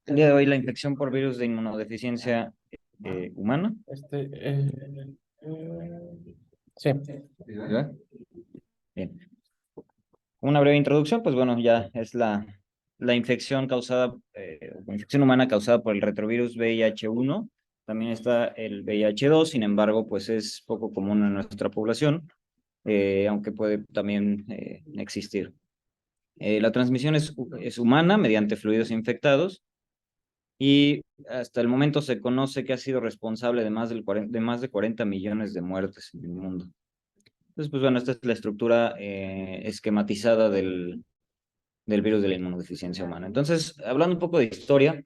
El día de hoy la infección por virus de inmunodeficiencia humana. Sí. ¿Verdad? Bien. Una breve introducción, pues bueno, ya es la infección causada, infección humana causada por el retrovirus VIH-1. También está el VIH-2, sin embargo, pues es poco común en nuestra población, aunque puede también existir. La transmisión es humana mediante fluidos infectados y hasta el momento se conoce que ha sido responsable de más de 40 millones de muertes en el mundo. Entonces, pues bueno, esta es la estructura esquematizada del virus de la inmunodeficiencia humana. Entonces, hablando un poco de historia,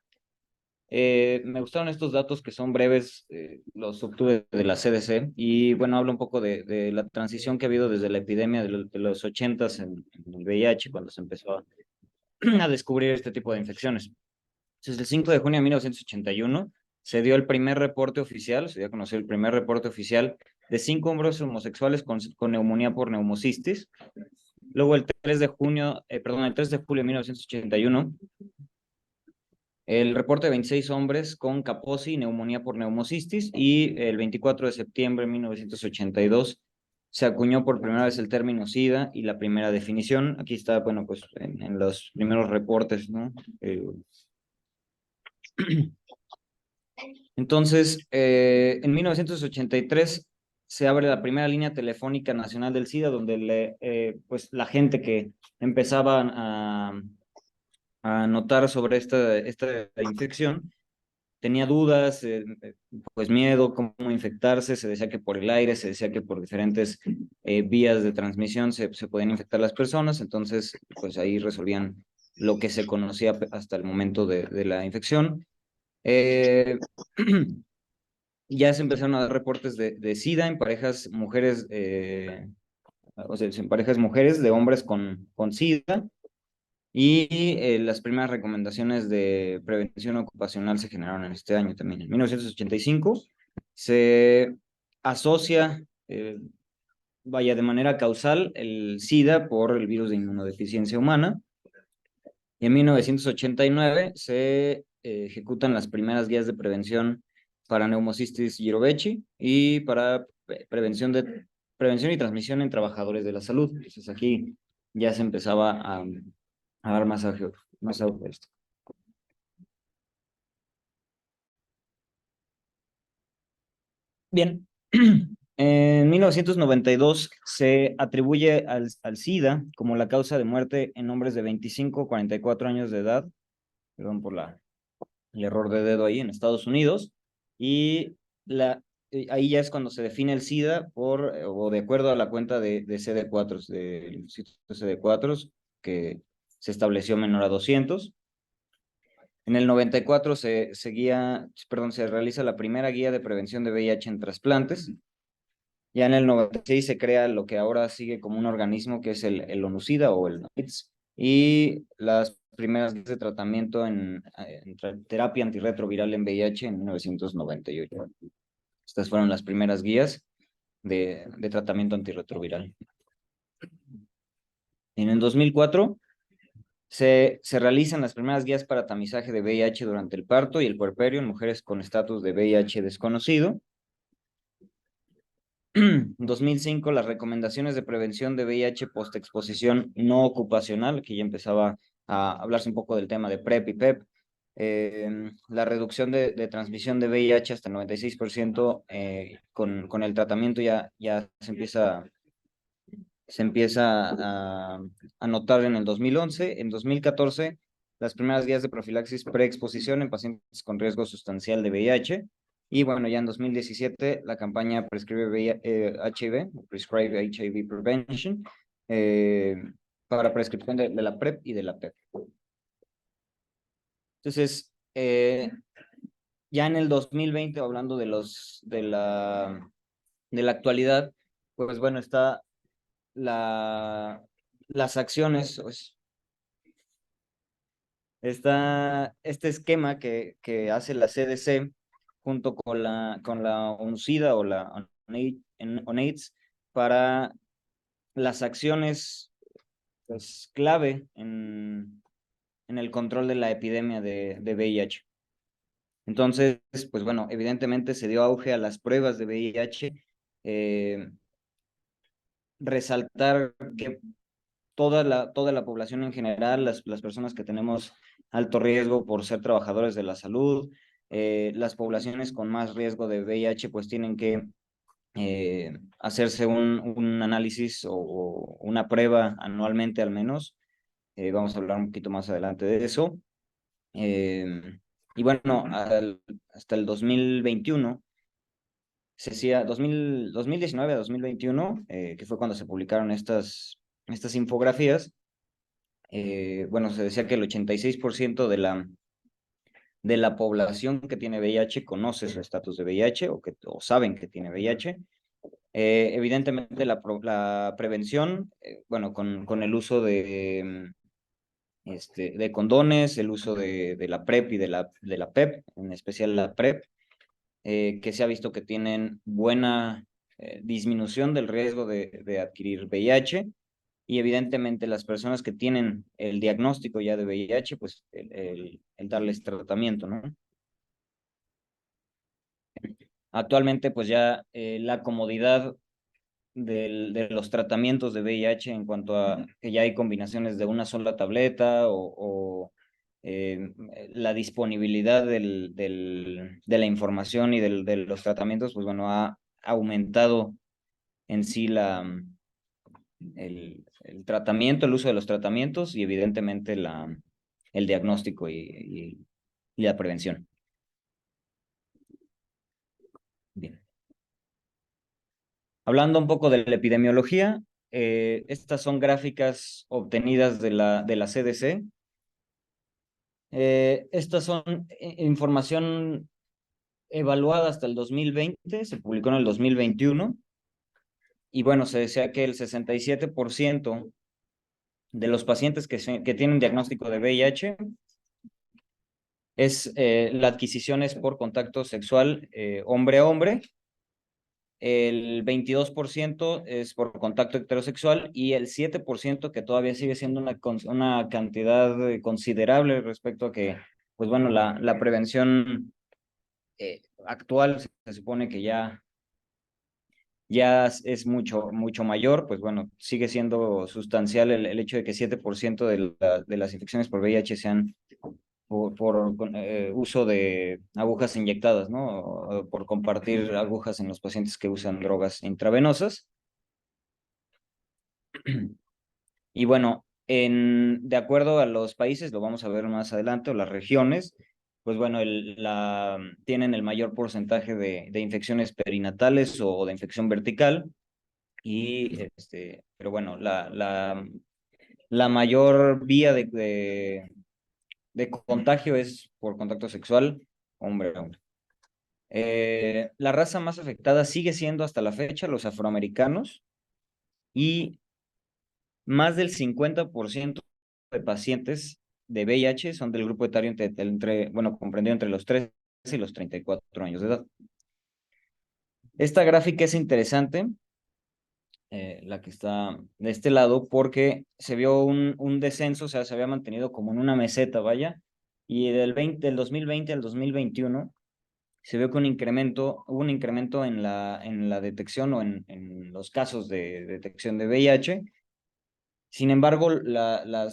me gustaron estos datos que son breves, los obtuve de la CDC, y bueno, hablo un poco de la transición que ha habido desde la epidemia de los 80s en el VIH, cuando se empezó a descubrir este tipo de infecciones. Entonces, el 5 de junio de 1981 se dio el primer reporte oficial, se dio a conocer el primer reporte oficial de 5 hombres homosexuales con neumonía por neumocistis. Luego el 3 de junio, el 3 de julio de 1981, el reporte de 26 hombres con Kaposi, neumonía por neumocistis, y el 24 de septiembre de 1982 se acuñó por primera vez el término SIDA y la primera definición. Aquí está, bueno, pues en los primeros reportes, ¿no? Entonces, en 1983 se abre la primera línea telefónica nacional del SIDA, donde pues la gente que empezaba a notar sobre esta infección tenía dudas, pues miedo, cómo infectarse. Se decía que por el aire, se decía que por diferentes vías de transmisión se podían infectar las personas. Entonces, pues ahí resolvían lo que se conocía hasta el momento de la infección. Eh, ya se empezaron a dar reportes de SIDA en parejas mujeres, o sea, en parejas mujeres de hombres con SIDA, y las primeras recomendaciones de prevención ocupacional se generaron en este año también. En 1985 se asocia, vaya, de manera causal el SIDA por el virus de inmunodeficiencia humana. Y en 1989 se ejecutan las primeras guías de prevención para neumocistis jirovecii y para prevención y transmisión en trabajadores de la salud. Entonces aquí ya se empezaba a dar más auge a esto. Bien, en 1992 se atribuye al SIDA como la causa de muerte en hombres de 25 a 44 años de edad. Perdón por el error de dedo ahí, en Estados Unidos, y ahí ya es cuando se define el SIDA o de acuerdo a la cuenta de CD4, del Instituto CD4, que se estableció menor a 200. En el 94 se realiza la primera guía de prevención de VIH en trasplantes. Ya en el 96 se crea lo que ahora sigue como un organismo, que es el ONUCIDA o el AIDS, y las primeras guías de tratamiento en terapia antirretroviral en VIH en 1998. Estas fueron las primeras guías de tratamiento antirretroviral. En el 2004 se realizan las primeras guías para tamizaje de VIH durante el parto y el puerperio en mujeres con estatus de VIH desconocido. 2005, las recomendaciones de prevención de VIH postexposición no ocupacional, que ya empezaba a hablarse un poco del tema de PrEP y PEP. La reducción de transmisión de VIH hasta el 96%, con el tratamiento ya se empieza a notar en el 2011. En 2014, las primeras guías de profilaxis preexposición en pacientes con riesgo sustancial de VIH. Y bueno, ya en 2017, la campaña Prescribe HIV, Prescribe HIV Prevention, para prescripción de la PrEP y de la PEP. Entonces, ya en el 2020, hablando de la actualidad, pues bueno, está las acciones, pues, está este esquema que hace la CDC junto con la ONUCIDA o la UNAIDS para las acciones pues, clave en el control de la epidemia de VIH. Entonces, pues bueno, evidentemente se dio auge a las pruebas de VIH, resaltar que toda la población en general, las personas que tenemos alto riesgo por ser trabajadores de la salud, las poblaciones con más riesgo de VIH, pues tienen que hacerse un análisis o una prueba anualmente al menos. Vamos a hablar un poquito más adelante de eso. Y bueno, hasta el 2021 se hacía 2019 a 2021, que fue cuando se publicaron estas infografías. Bueno, se decía que el 86% de la población que tiene VIH conoce su estatus de VIH o saben que tiene VIH. Evidentemente la prevención, bueno, con el uso de condones, el uso de la PrEP y de la PEP, en especial la PrEP, que se ha visto que tienen buena disminución del riesgo de adquirir VIH. Y evidentemente las personas que tienen el diagnóstico ya de VIH, pues el darles tratamiento, ¿no? Actualmente, pues ya la comodidad de los tratamientos de VIH en cuanto a que ya hay combinaciones de una sola tableta o la disponibilidad de la información y de los tratamientos, pues bueno, ha aumentado en sí el tratamiento, el uso de los tratamientos y evidentemente el diagnóstico y la prevención. Bien. Hablando un poco de la epidemiología, estas son gráficas obtenidas de la CDC. Estas son información evaluada hasta el 2020, se publicó en el 2021, y bueno, se decía que el 67% de los pacientes que tienen diagnóstico de VIH la adquisición es por contacto sexual hombre a hombre, el 22% es por contacto heterosexual y el 7% que todavía sigue siendo una cantidad considerable respecto a que, pues bueno, la prevención actual se supone que ya es mucho mayor, pues bueno, sigue siendo sustancial el hecho de que 7% de las infecciones por VIH sean por uso de agujas inyectadas, ¿no? O por compartir agujas en los pacientes que usan drogas intravenosas. Y bueno, de acuerdo a los países, lo vamos a ver más adelante, o las regiones, pues bueno, tienen el mayor porcentaje de infecciones perinatales o de infección vertical. Pero bueno, la mayor vía de contagio es por contacto sexual, hombre a hombre. La raza más afectada sigue siendo hasta la fecha los afroamericanos y más del 50% de pacientes de VIH son del grupo etario bueno, comprendido entre los 13 y los 34 años de edad. Esta gráfica es interesante, la que está de este lado, porque se vio un descenso, o sea, se había mantenido como en una meseta, vaya, y del 2020 al 2021 se vio que hubo un incremento en la detección o en los casos de detección de VIH. Sin embargo, la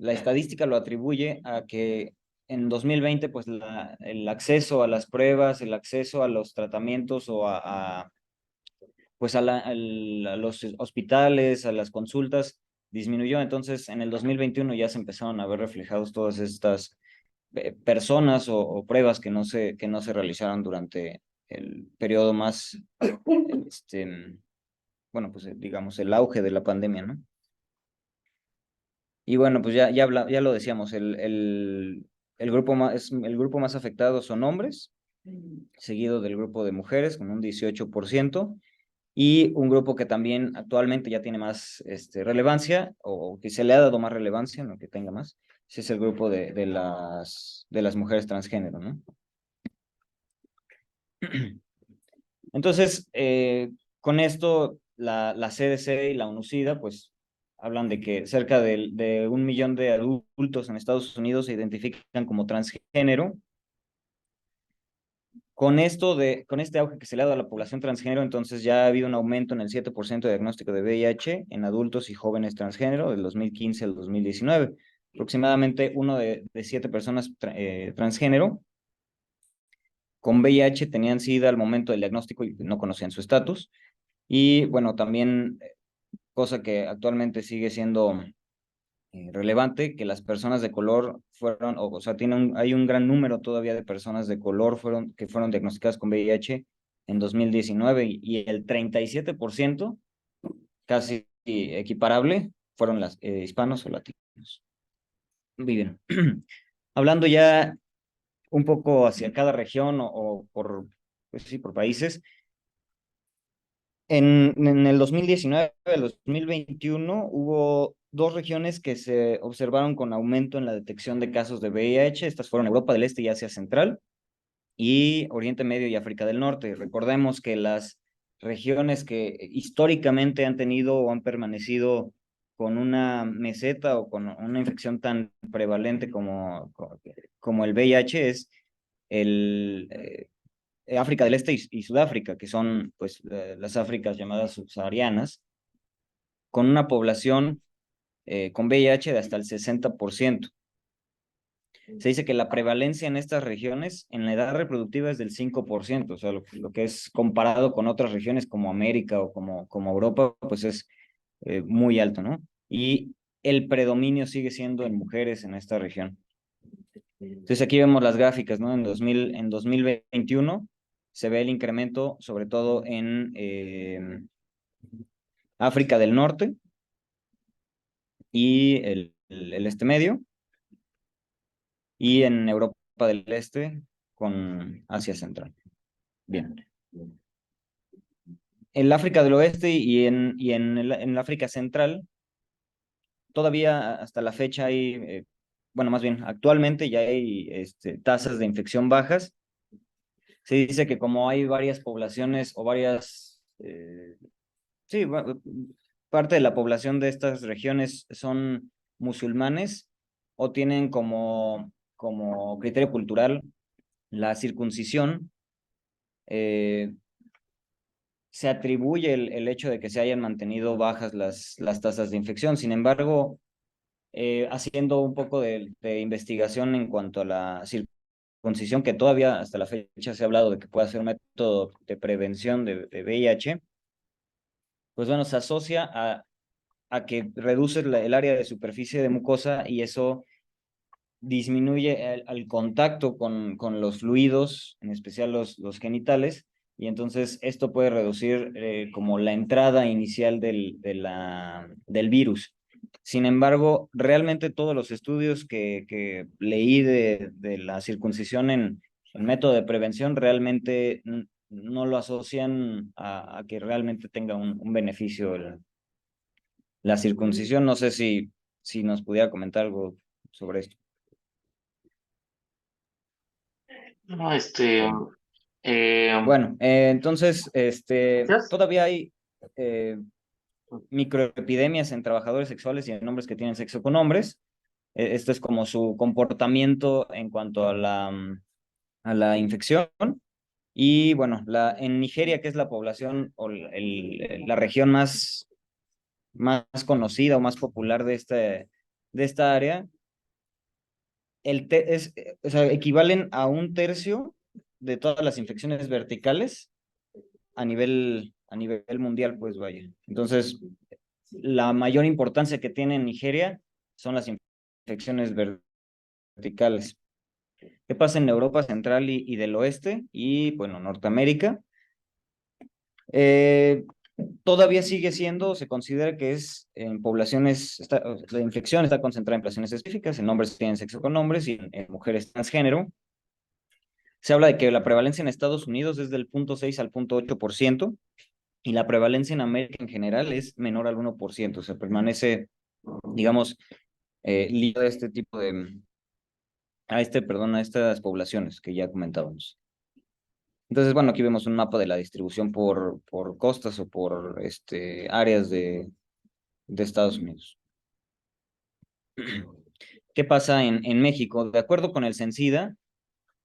estadística lo atribuye a que en 2020, pues el acceso a las pruebas, el acceso a los tratamientos o pues a los hospitales, a las consultas, disminuyó. Entonces, en el 2021 ya se empezaron a ver reflejados todas estas personas o pruebas que no se realizaron durante el periodo más, bueno, pues digamos, el auge de la pandemia, ¿no? Y bueno, pues ya lo decíamos, el grupo más afectado son hombres, seguido del grupo de mujeres con un 18%, y un grupo que también actualmente ya tiene más relevancia, o que se le ha dado más relevancia, no que tenga más, ese es el grupo de las mujeres transgénero, ¿no? Entonces, con esto la CDC y la UNOCIDA, pues hablan de que cerca de 1 millón de adultos en Estados Unidos se identifican como transgénero. Con este auge que se le ha dado a la población transgénero, entonces ya ha habido un aumento en el 7% de diagnóstico de VIH en adultos y jóvenes transgénero del 2015 al 2019. Aproximadamente 1 de 7 personas transgénero con VIH tenían SIDA al momento del diagnóstico y no conocían su estatus. Y bueno, también, cosa que actualmente sigue siendo relevante, que las personas de color o sea, hay un gran número todavía de personas de color que fueron diagnosticadas con VIH en 2019 y el 37%, casi equiparable, fueron las hispanos o latinos. Bien. Hablando ya un poco hacia cada región pues sí, por países. En el 2019 al 2021 hubo 2 regiones que se observaron con aumento en la detección de casos de VIH. Estas fueron Europa del Este y Asia Central y Oriente Medio y África del Norte. Recordemos que las regiones que históricamente han tenido o han permanecido con una meseta o con una infección tan prevalente como el VIH es el, África del Este y Sudáfrica, que son pues las Áfricas llamadas subsaharianas, con una población con VIH de hasta el 60%. Se dice que la prevalencia en estas regiones en la edad reproductiva es del 5%, o sea, lo que es comparado con otras regiones como América o como Europa, pues es muy alto, ¿no? Y el predominio sigue siendo en mujeres en esta región. Entonces aquí vemos las gráficas, ¿no? En 2021 se ve el incremento, sobre todo en África del Norte y el Este Medio, y en Europa del Este con Asia Central. Bien. En el África del Oeste en el África Central, todavía hasta la fecha hay, bueno, más bien, actualmente ya hay tasas de infección bajas. Se dice que como hay varias poblaciones o sí, parte de la población de estas regiones son musulmanes o tienen como criterio cultural la circuncisión, eh, se atribuye el hecho de que se hayan mantenido bajas las tasas de infección. Sin embargo, haciendo un poco de investigación en cuanto a la circuncisión, que todavía hasta la fecha se ha hablado de que puede ser un método de prevención de VIH, pues bueno, se asocia a que reduce el área de superficie de mucosa y eso disminuye el contacto con los fluidos, en especial los genitales, y entonces esto puede reducir como la entrada inicial del virus. Sin embargo, realmente todos los estudios que leí de la circuncisión en método de prevención realmente no lo asocian a que realmente tenga un beneficio la circuncisión. No sé si nos pudiera comentar algo sobre esto. No, Bueno, entonces, gracias. todavía hay eh, microepidemias en trabajadores sexuales y en hombres que tienen sexo con hombres. Esto es como su comportamiento en cuanto a la infección. Y bueno, en Nigeria, que es la población o la región más conocida o más popular de esta área, o sea, equivalen a 1/3 de todas las infecciones verticales a nivel mundial, pues vaya. Entonces, la mayor importancia que tiene en Nigeria son las infecciones verticales. ¿Qué pasa en Europa Central y del Oeste? Y bueno, Norteamérica. Eh, Todavía sigue siendo, se considera que es en poblaciones, la infección está concentrada en poblaciones específicas, en hombres que tienen sexo con hombres y en mujeres transgénero. Se habla de que la prevalencia en Estados Unidos es del 0,6 al 0,8%, y la prevalencia en América en general es menor al 1%, o sea, permanece, digamos, ligado a este tipo perdón, a estas poblaciones que ya comentábamos. Entonces, bueno, aquí vemos un mapa de la distribución por costas o por áreas de Estados Unidos. ¿Qué pasa en México? De acuerdo con el CENSIDA,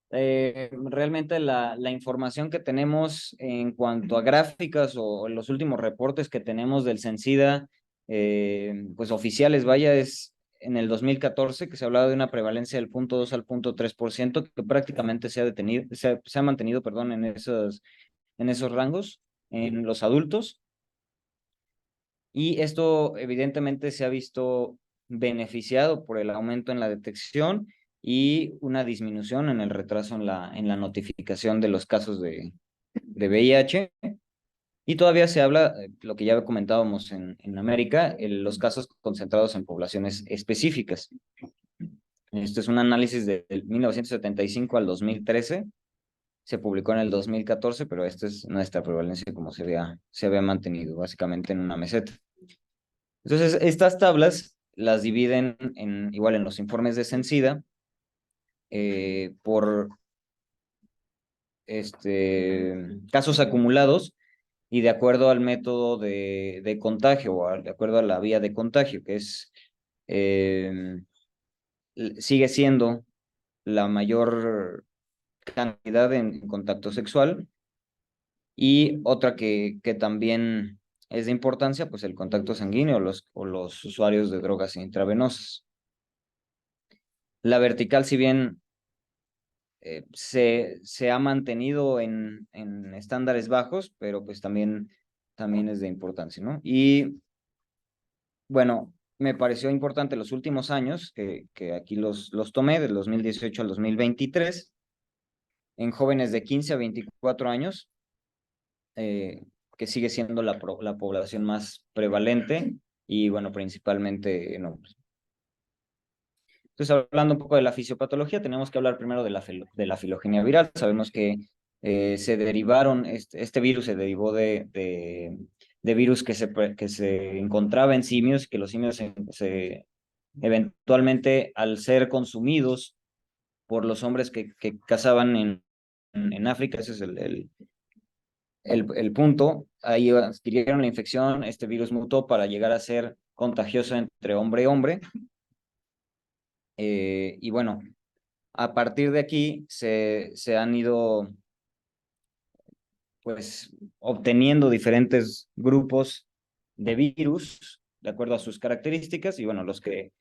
realmente la información que tenemos en cuanto a gráficas o los últimos reportes que tenemos del CENSIDA, pues oficiales, vaya, es en el 2014 que se hablaba de una prevalencia del 0.2 al 0.3%, que prácticamente se ha mantenido, perdón, en esos rangos en los adultos. Y esto evidentemente se ha visto beneficiado por el aumento en la detección y una disminución en el retraso en la notificación de los casos de VIH. Y todavía se habla, lo que ya comentábamos en América, los casos concentrados en poblaciones específicas. Este es un análisis del 1975 al 2013. Se publicó en el 2014, pero esta es nuestra prevalencia como se había mantenido, básicamente en una meseta. Entonces, estas tablas las dividen igual en los informes de Censida por casos acumulados y de acuerdo al método de contagio o de acuerdo a la vía de contagio, que eh, sigue siendo la mayor cantidad en contacto sexual, y otra que también es de importancia, pues el contacto sanguíneo o los usuarios de drogas intravenosas. La vertical, si bien se ha mantenido en estándares bajos, pero pues también es de importancia, ¿no? Y bueno, me pareció importante los últimos años, que aquí los tomé, del 2018 al 2023, en jóvenes de 15 a 24 años, que sigue siendo la población más prevalente y bueno, principalmente en hombres. Entonces, hablando un poco de la fisiopatología, tenemos que hablar primero de la filogenia viral. Sabemos que se derivaron, este virus se derivó de virus que se encontraba en simios, que los simios eventualmente, al ser consumidos por los hombres que cazaban en África, ese es el punto, ahí adquirieron la infección, este virus mutó para llegar a ser contagioso entre hombre y hombre. Y bueno, a partir de aquí se han ido pues obteniendo diferentes grupos de virus de acuerdo a sus características, y bueno, los que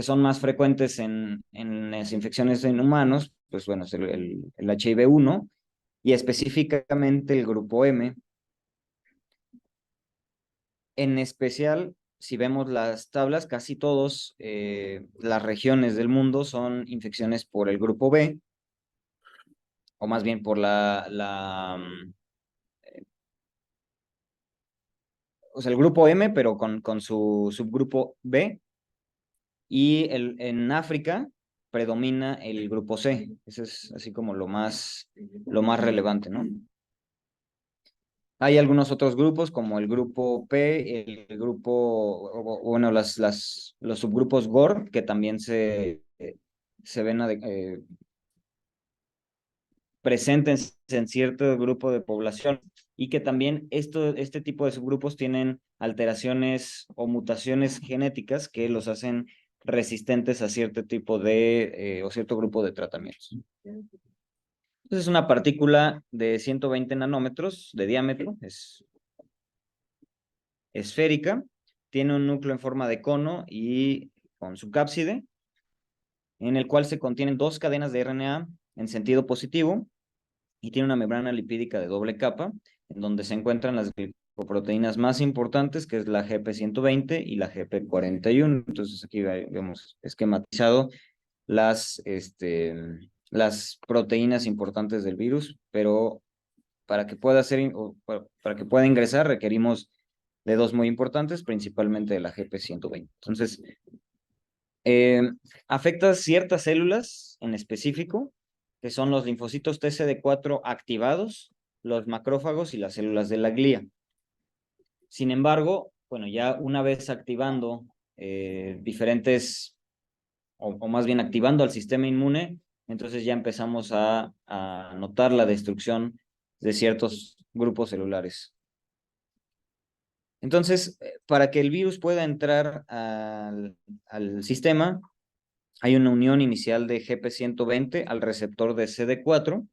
son más frecuentes en las infecciones en humanos, pues bueno, es el HIV-1 y específicamente el grupo M. En especial, si vemos las tablas, casi todas las regiones del mundo son infecciones por el grupo B, o más bien por o sea, el grupo M, pero con su subgrupo B, y en África predomina el grupo C. Ese es así como lo más relevante, ¿no? Hay algunos otros grupos, como el grupo P, el grupo, bueno, los subgrupos GOR, que también se ven presentes en cierto grupo de población, y que también este tipo de subgrupos tienen alteraciones o mutaciones genéticas que los hacen resistentes a cierto tipo o cierto grupo de tratamientos. Entonces, es una partícula de 120 nanómetros de diámetro, es esférica, tiene un núcleo en forma de cono y con su cápside, en el cual se contienen dos cadenas de RNA en sentido positivo, y tiene una membrana lipídica de doble capa, en donde se encuentran las glicoproteínas más importantes, que es la GP120 y la GP41. Entonces aquí vemos esquematizado las proteínas importantes del virus, pero para que para que pueda ingresar requerimos de dos muy importantes, principalmente de la GP120. Entonces, eh, afecta ciertas células en específico, que son los linfocitos TCD4 activados, los macrófagos y las células de la glía. Sin embargo, bueno, ya una vez activando diferentes, o más bien activando al sistema inmune, entonces ya empezamos a notar la destrucción de ciertos grupos celulares. Entonces, para que el virus pueda entrar al sistema, hay una unión inicial de GP120 al receptor de CD4.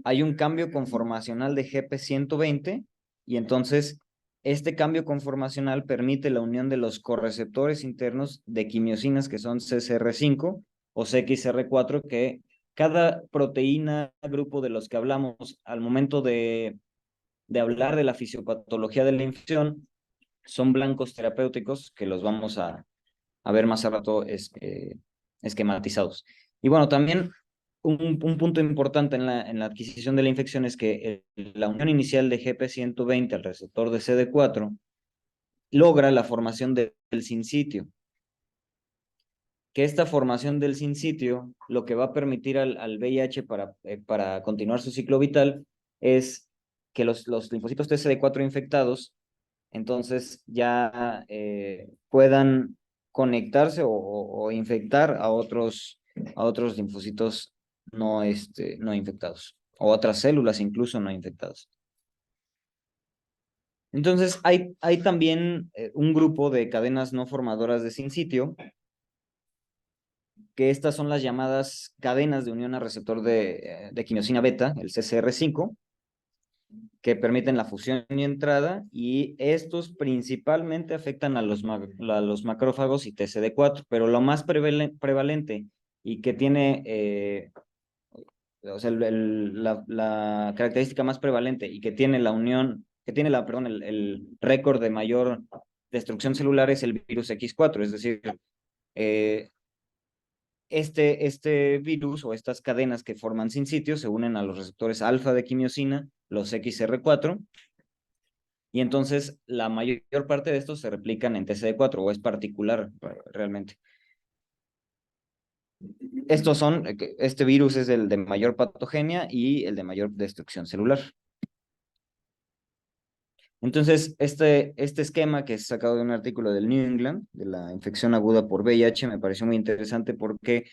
Hay un cambio conformacional de GP120 y entonces este cambio conformacional permite la unión de los correceptores internos de quimiosinas que son CCR5 o CXR4, que cada proteína, grupo de los que hablamos al momento de hablar de la fisiopatología de la infección, son blancos terapéuticos que los vamos a ver más a rato esquematizados. Y bueno, también un punto importante en la adquisición de la infección es que la unión inicial de GP120 al receptor de CD4 logra la formación del sinsitio. Que esta formación del sinsitio lo que va a permitir al VIH para continuar su ciclo vital es que los linfocitos TCD4 infectados entonces ya puedan conectarse o infectar a otros linfocitos no infectados, o otras células incluso no infectadas. Entonces, hay también un grupo de cadenas no formadoras de sinsitio, que estas son las llamadas cadenas de unión a receptor de quimiosina beta, el CCR5, que permiten la fusión y entrada, y estos principalmente afectan a los macrófagos y TCD4, pero lo más prevalente y que tiene, o sea, la característica más prevalente y que tiene la unión, que tiene perdón, el récord de mayor destrucción celular es el virus X4, es decir, eh, este virus o estas cadenas que forman sinsitios se unen a los receptores alfa de quimiosina, los XR4, y entonces la mayor parte de estos se replican en TCD4 o es particular realmente. Este virus es el de mayor patogenia y el de mayor destrucción celular. Entonces, este esquema que es sacado de un artículo del New England, de la infección aguda por VIH, me pareció muy interesante porque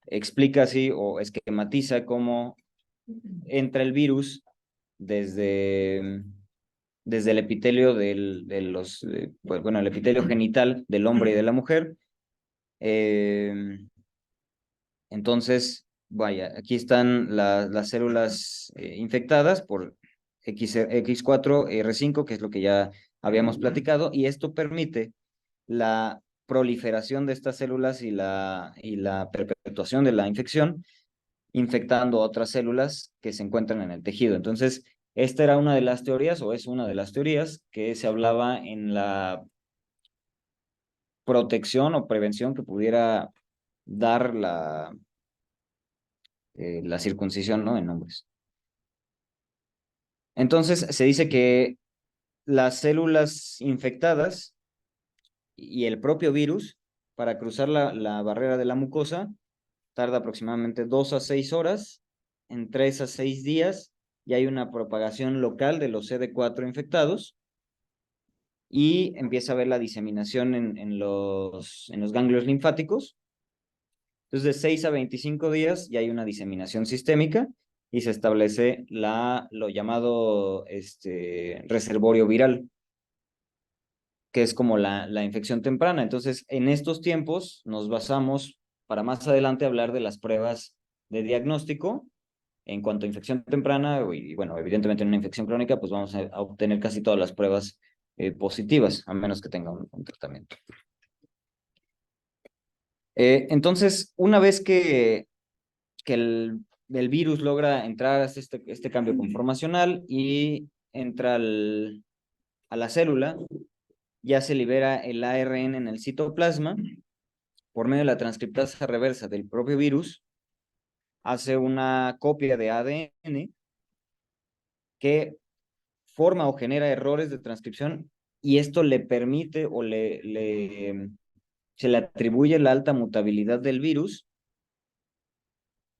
explica así o esquematiza cómo entra el virus desde el epitelio bueno, el epitelio genital del hombre y de la mujer. Entonces, vaya, aquí están las células infectadas por X4R5, que es lo que ya habíamos platicado, y esto permite la proliferación de estas células y la perpetuación de la infección, infectando otras células que se encuentran en el tejido. Entonces, esta era una de las teorías, o es una de las teorías, que se hablaba en la protección o prevención que pudiera dar la circuncisión, ¿no? En hombres. Entonces, se dice que las células infectadas y el propio virus, para cruzar la barrera de la mucosa, tarda aproximadamente 2 a 6 horas, en 3 a 6 días, y hay una propagación local de los CD4 infectados, y empieza a haber la diseminación en los ganglios linfáticos. Entonces, de 6 a 25 días ya hay una diseminación sistémica y se establece lo llamado reservorio viral, que es como la infección temprana. Entonces, en estos tiempos nos basamos para más adelante hablar de las pruebas de diagnóstico en cuanto a infección temprana y bueno, evidentemente en una infección crónica, pues vamos a obtener casi todas las pruebas positivas, a menos que tenga un tratamiento. Entonces, una vez que el virus logra entrar a este cambio conformacional y entra a la célula, ya se libera el ARN en el citoplasma por medio de la transcriptasa reversa del propio virus, hace una copia de ADN que forma o genera errores de transcripción, y esto le permite o se le atribuye la alta mutabilidad del virus.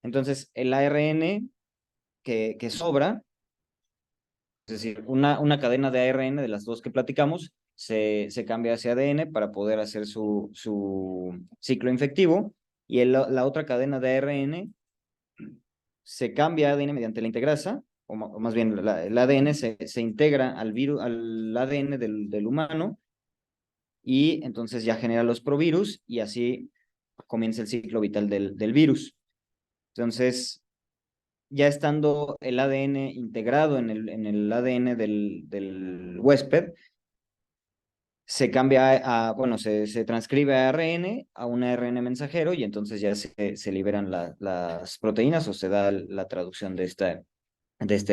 Entonces, el ARN que sobra, es decir, una cadena de ARN de las dos que platicamos, se cambia hacia ADN para poder hacer su ciclo infectivo, y la otra cadena de ARN se cambia a ADN mediante la integrasa, o más bien el ADN se integra al virus, al ADN del humano, y entonces ya genera los provirus, y así comienza el ciclo vital del virus. Entonces, ya estando el ADN integrado en el ADN del huésped, se cambia bueno, se transcribe a ARN, a un ARN mensajero, y entonces ya se liberan las proteínas, o se da la traducción de este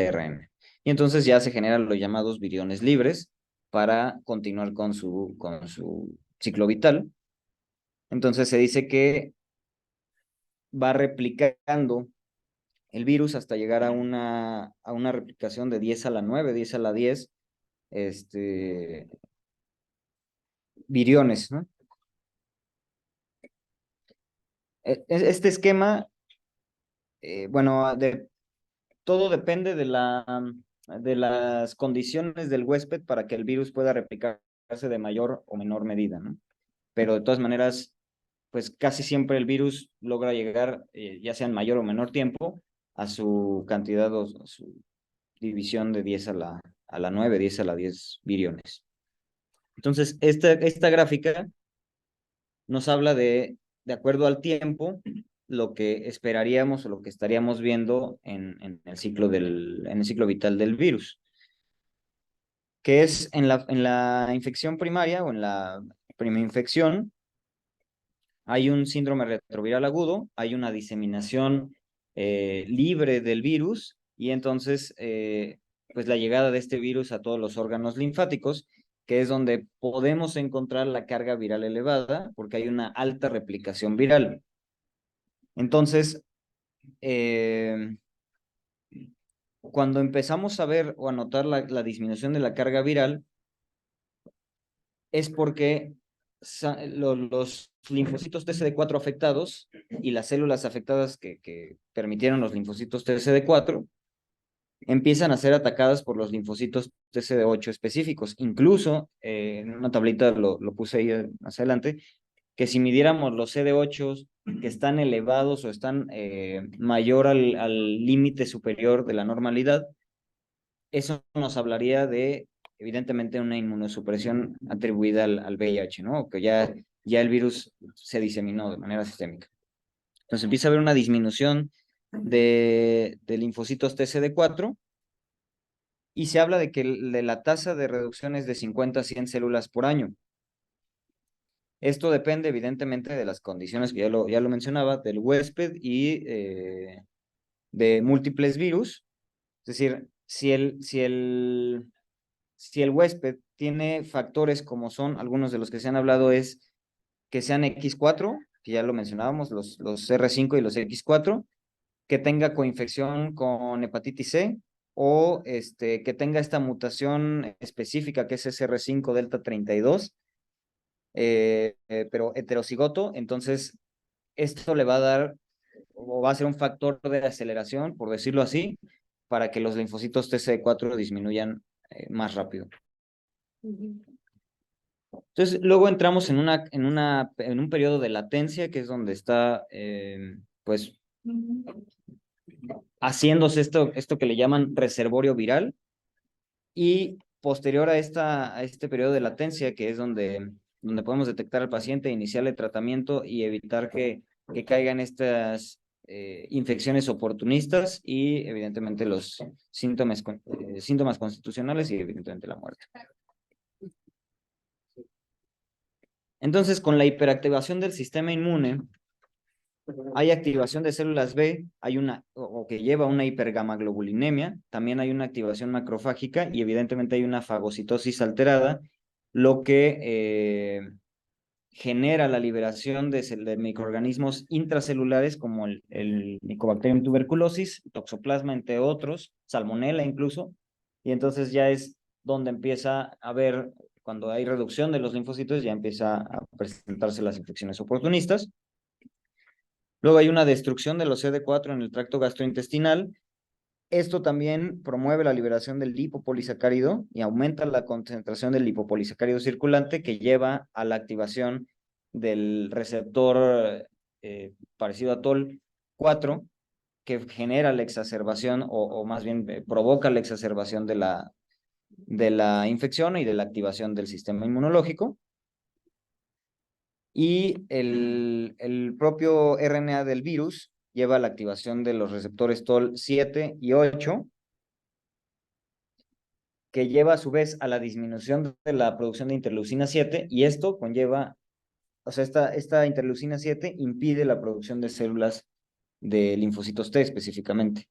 ARN. Y entonces ya se generan los llamados viriones libres para continuar con su ciclo vital. Entonces se dice que va replicando el virus hasta llegar a una replicación de 10 a la 9, 10 a la 10, viriones, ¿no? Este esquema, bueno, todo depende de las condiciones del huésped para que el virus pueda replicarse de mayor o menor medida, ¿no? Pero de todas maneras, pues casi siempre el virus logra llegar, ya sea en mayor o menor tiempo, a su cantidad o a su división de 10 a la 9, 10 a la 10 viriones. Entonces, esta gráfica nos habla de acuerdo al tiempo, lo que esperaríamos o lo que estaríamos viendo en el ciclo vital del virus, que es en la infección primaria o en la infección, hay un síndrome retroviral agudo, hay una diseminación libre del virus, y entonces pues la llegada de este virus a todos los órganos linfáticos, que es donde podemos encontrar la carga viral elevada, porque hay una alta replicación viral. Entonces, cuando empezamos a ver o a notar la disminución de la carga viral, es porque los linfocitos TCD4 afectados y las células afectadas que permitieron los linfocitos TCD4 empiezan a ser atacadas por los linfocitos TCD8 específicos. Incluso, en una tablita lo puse ahí más adelante, que si midiéramos los CD8 que están elevados o están mayor al límite superior de la normalidad, eso nos hablaría de, evidentemente, una inmunosupresión atribuida al VIH, ¿no? Que ya el virus se diseminó de manera sistémica. Entonces empieza a haber una disminución de linfocitos TCD4, y se habla de la tasa de reducción es de 50 a 100 células por año. Esto depende, evidentemente, de las condiciones que ya lo mencionaba, del huésped y de múltiples virus. Es decir, si el huésped tiene factores como son algunos de los que se han hablado, es que sean X4, que ya lo mencionábamos, los R5 y los X4, que tenga coinfección con hepatitis C, o que tenga esta mutación específica que es SR5 delta 32, pero heterocigoto. Entonces esto le va a dar, o va a ser un factor de aceleración, por decirlo así, para que los linfocitos TCD4 disminuyan más rápido. Entonces, luego entramos en un periodo de latencia, que es donde está, pues, haciéndose esto que le llaman reservorio viral, y posterior a este periodo de latencia, que es donde podemos detectar al paciente, iniciarle tratamiento y evitar que caigan estas infecciones oportunistas y, evidentemente, los síntomas constitucionales y, evidentemente, la muerte. Entonces, con la hiperactivación del sistema inmune, hay activación de células B, o que lleva una hipergamaglobulinemia, también hay una activación macrofágica, y evidentemente hay una fagocitosis alterada, lo que genera la liberación de microorganismos intracelulares como el Mycobacterium tuberculosis, Toxoplasma, entre otros, Salmonella incluso, y entonces ya es donde empieza a haber, cuando hay reducción de los linfocitos, ya empieza a presentarse las infecciones oportunistas. Luego hay una destrucción de los CD4 en el tracto gastrointestinal. Esto también promueve la liberación del lipopolisacárido y aumenta la concentración del lipopolisacárido circulante, que lleva a la activación del receptor parecido a TOL4, que genera la exacerbación o más bien provoca la exacerbación de la infección y de la activación del sistema inmunológico. Y el propio RNA del virus lleva a la activación de los receptores TOL7 y 8, que lleva a su vez a la disminución de la producción de interleucina 7, y esto conlleva, o sea, esta interleucina 7 impide la producción de células de linfocitos T específicamente.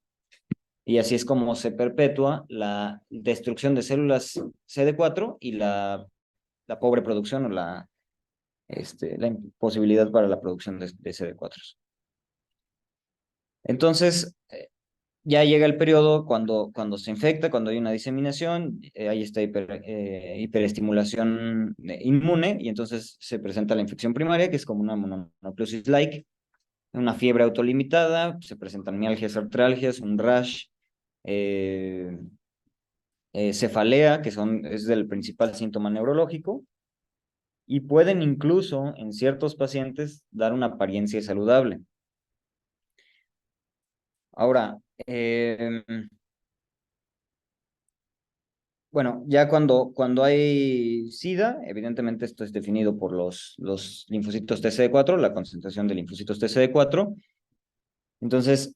Y así es como se perpetúa la destrucción de células CD4 y la pobre producción o la imposibilidad para la producción de CD4. Entonces, ya llega el periodo cuando se infecta, cuando hay una diseminación, hay esta hiperestimulación inmune, y entonces se presenta la infección primaria, que es como una mononucleosis-like, una fiebre autolimitada, se presentan mialgias, artralgias, un rash, cefalea, que es el principal síntoma neurológico, y pueden incluso en ciertos pacientes dar una apariencia saludable. Ahora, bueno, ya cuando hay SIDA, evidentemente esto es definido por los linfocitos TCD4, la concentración de linfocitos TCD4. Entonces,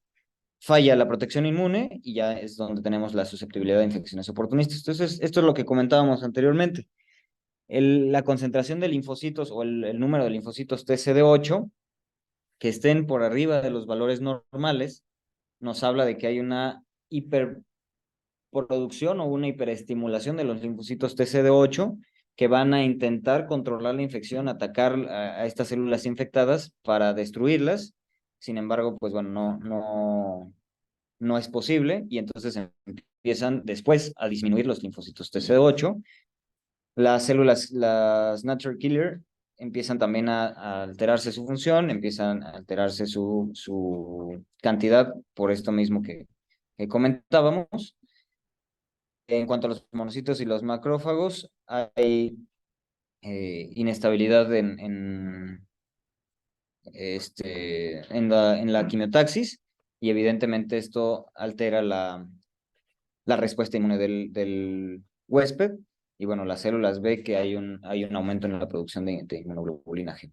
falla la protección inmune y ya es donde tenemos la susceptibilidad de infecciones oportunistas. Entonces, esto es lo que comentábamos anteriormente. La concentración de linfocitos o el número de linfocitos TCD8 que estén por arriba de los valores normales nos habla de que hay una hiperproducción o una hiperestimulación de los linfocitos TCD8 que van a intentar controlar la infección, atacar a estas células infectadas para destruirlas. Sin embargo, pues bueno, no es posible, y entonces empiezan después a disminuir los linfocitos TCD8. Las células, las natural killer, empiezan también a alterarse su función, empiezan a alterarse su cantidad por esto mismo que comentábamos. En cuanto a los monocitos y los macrófagos, hay inestabilidad en la quimiotaxis, y evidentemente esto altera la respuesta inmune del huésped, y bueno, las células ve que hay un aumento en la producción de inmunoglobulina G.